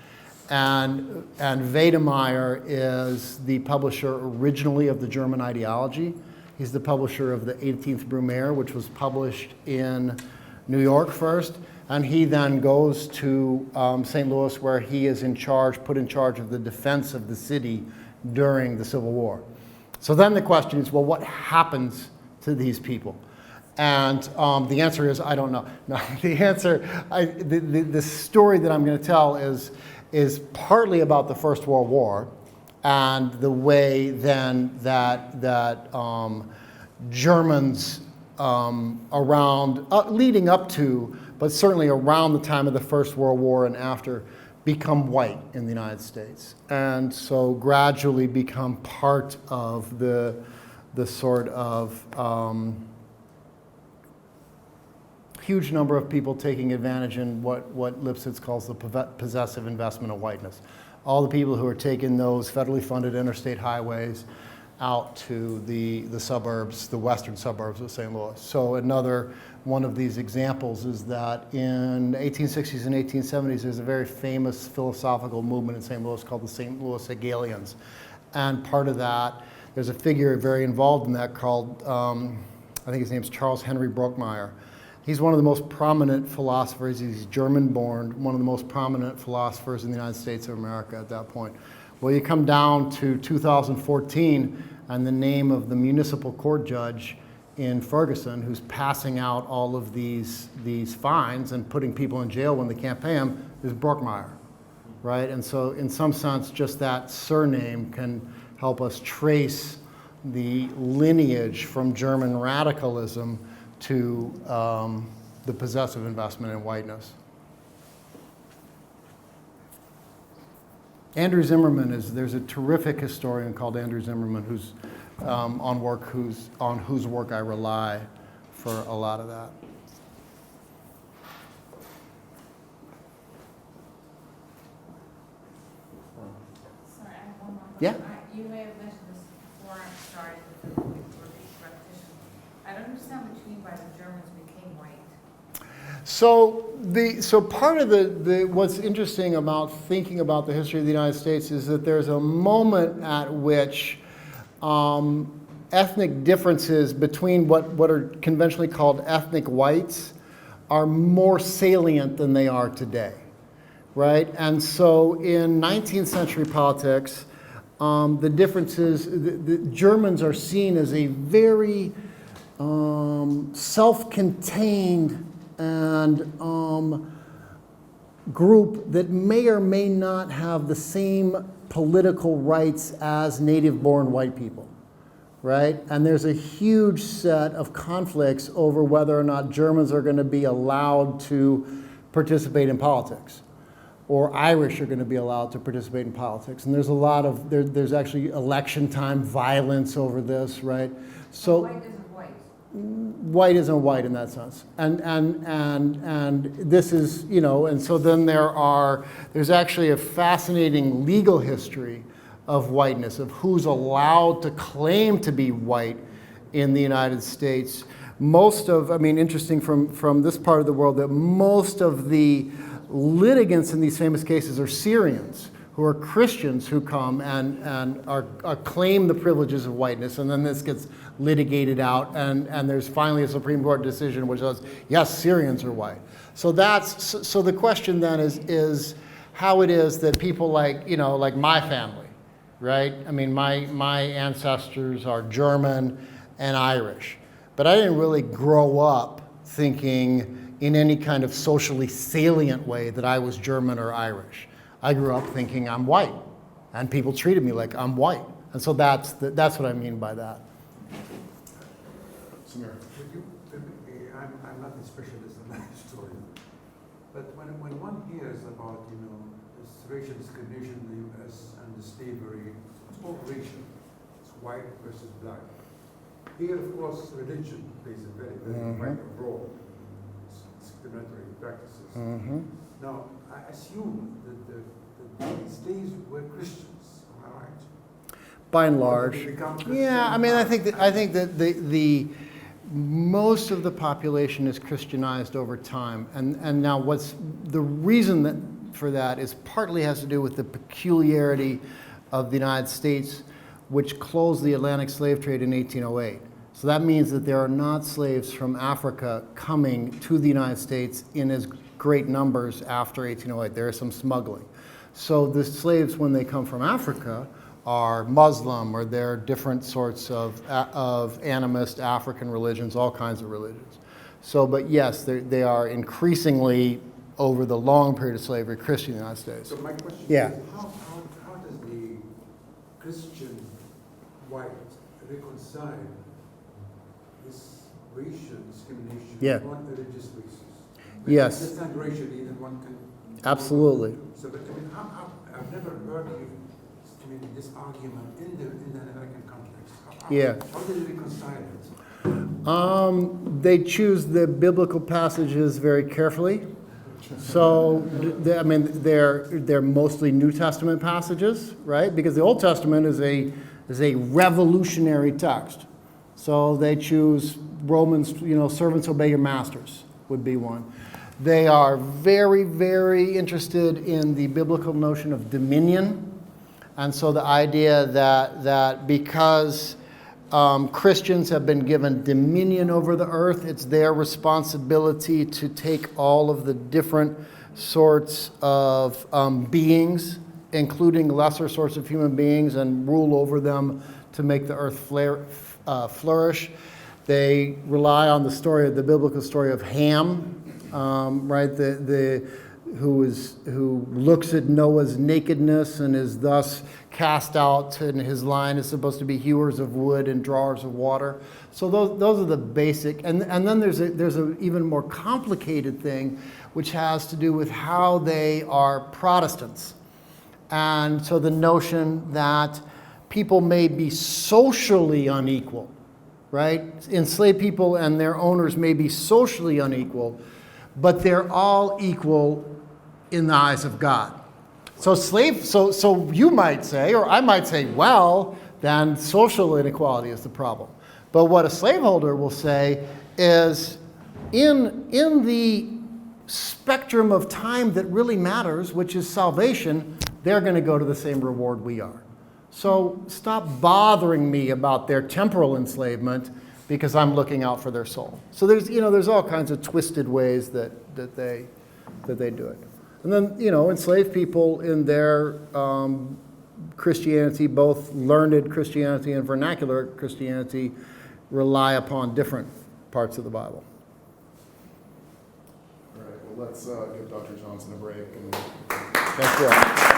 And Wedemeyer is the publisher originally of the German Ideology. He's the publisher of the 18th Brumaire, which was published in New York first. And he then goes to St. Louis, where he is put in charge of the defense of the city during the Civil War. So then the question is, well, what happens to these people? And the answer is, I don't know. No, the answer, the story that I'm going to tell is partly about the First World War and the way then that Germans around, leading up to, but certainly around the time of the First World War and after, become white in the United States. And so gradually become part of the sort of huge number of people taking advantage in what Lipsitz calls the possessive investment of whiteness. All the people who are taking those federally funded interstate highways out to the suburbs, the western suburbs of St. Louis. So another one of these examples is that in the 1860s and 1870s, there's a very famous philosophical movement in St. Louis called the St. Louis Hegelians. And part of that, there's a figure very involved in that called, I think his name's Charles Henry Brockmeyer. He's one of the most prominent philosophers. He's German-born, one of the most prominent philosophers in the United States of America at that point. Well, you come down to 2014, and the name of the municipal court judge in Ferguson, who's passing out all of these fines and putting people in jail when they can't pay them, is Brockmeyer, right? And so in some sense, just that surname can help us trace the lineage from German radicalism to the possessive investment in whiteness. Andrew Zimmerman there's a terrific historian called Andrew Zimmerman who's on whose work I rely for a lot of that. Sorry, I have one more question. Yeah. You may have mentioned this before I started with the repetition. I don't understand what you mean by the Germans became white. So part of the what's interesting about thinking about the history of the United States is that there's a moment at which ethnic differences between what are conventionally called ethnic whites are more salient than they are today, right? And so in 19th century politics, the differences, the Germans are seen as a very self-contained and group that may or may not have the same political rights as native-born white people, right? And there's a huge set of conflicts over whether or not Germans are going to be allowed to participate in politics, or Irish are going to be allowed to participate in politics. And there's a lot of, there's actually election time violence over this, right? So white isn't white. white isn't white in that sense. And this is, and so then there's actually a fascinating legal history of whiteness, of who's allowed to claim to be white in the United States. Interesting from this part of the world, that most of the litigants in these famous cases are Syrians, who are Christians who come and claim the privileges of whiteness, and then this gets litigated out, and there's finally a Supreme Court decision which says, yes, Syrians are white. So the question then is how it is that people like my family, right? I mean, my ancestors are German and Irish, but I didn't really grow up thinking in any kind of socially salient way that I was German or Irish. I grew up thinking I'm white, and people treated me like I'm white. And so that's what I mean by that. Samir. I'm not a specialist in that story, but when one hears about this racial discrimination in the U.S. and the slavery, it's all racial. It's white versus black. Here, of course, religion plays a very, very vital role. It's discriminatory practices. Now, I assume that the slaves were Christians. Am I right? By and large, yeah. I think that the most of the population is Christianized over time, and now what's the reason for that is partly has to do with the peculiarity of the United States, which closed the Atlantic slave trade in 1808. So that means that there are not slaves from Africa coming to the United States in as great numbers after 1808. There is some smuggling. So the slaves, when they come from Africa, are Muslim, or they're different sorts of animist African religions, all kinds of religions. So, but yes, they are increasingly, over the long period of slavery, Christian in the United States. So my question Yeah. is, how does the Christian white reconcile this racial discrimination on religious basis? Yes. I understand racially, then one can... Absolutely. So, but I've never heard you this argument in the American context. How do you reconcile it? They choose the biblical passages very carefully. So, they're mostly New Testament passages, right? Because the Old Testament is a revolutionary text. So they choose Romans, servants obey your masters would be one. They are very, very interested in the biblical notion of dominion. And so the idea that because Christians have been given dominion over the earth, it's their responsibility to take all of the different sorts of beings, including lesser sorts of human beings, and rule over them to make the earth flourish. They rely on the biblical story of Ham, right? Who looks at Noah's nakedness and is thus cast out, and his line is supposed to be hewers of wood and drawers of water. So those are the basic, and then there's a even more complicated thing, which has to do with how they are Protestants. And so the notion that people may be socially unequal, right? Enslaved people and their owners may be socially unequal, but they're all equal in the eyes of God. So you might say, or I might say, well, then social inequality is the problem. But what a slaveholder will say is, in the spectrum of time that really matters, which is salvation, they're going to go to the same reward we are. So stop bothering me about their temporal enslavement, because I'm looking out for their soul. So there's all kinds of twisted ways that they do it. And then, enslaved people in their Christianity, both learned Christianity and vernacular Christianity, rely upon different parts of the Bible. All right, well, let's give Dr. Johnson a break. Thank you.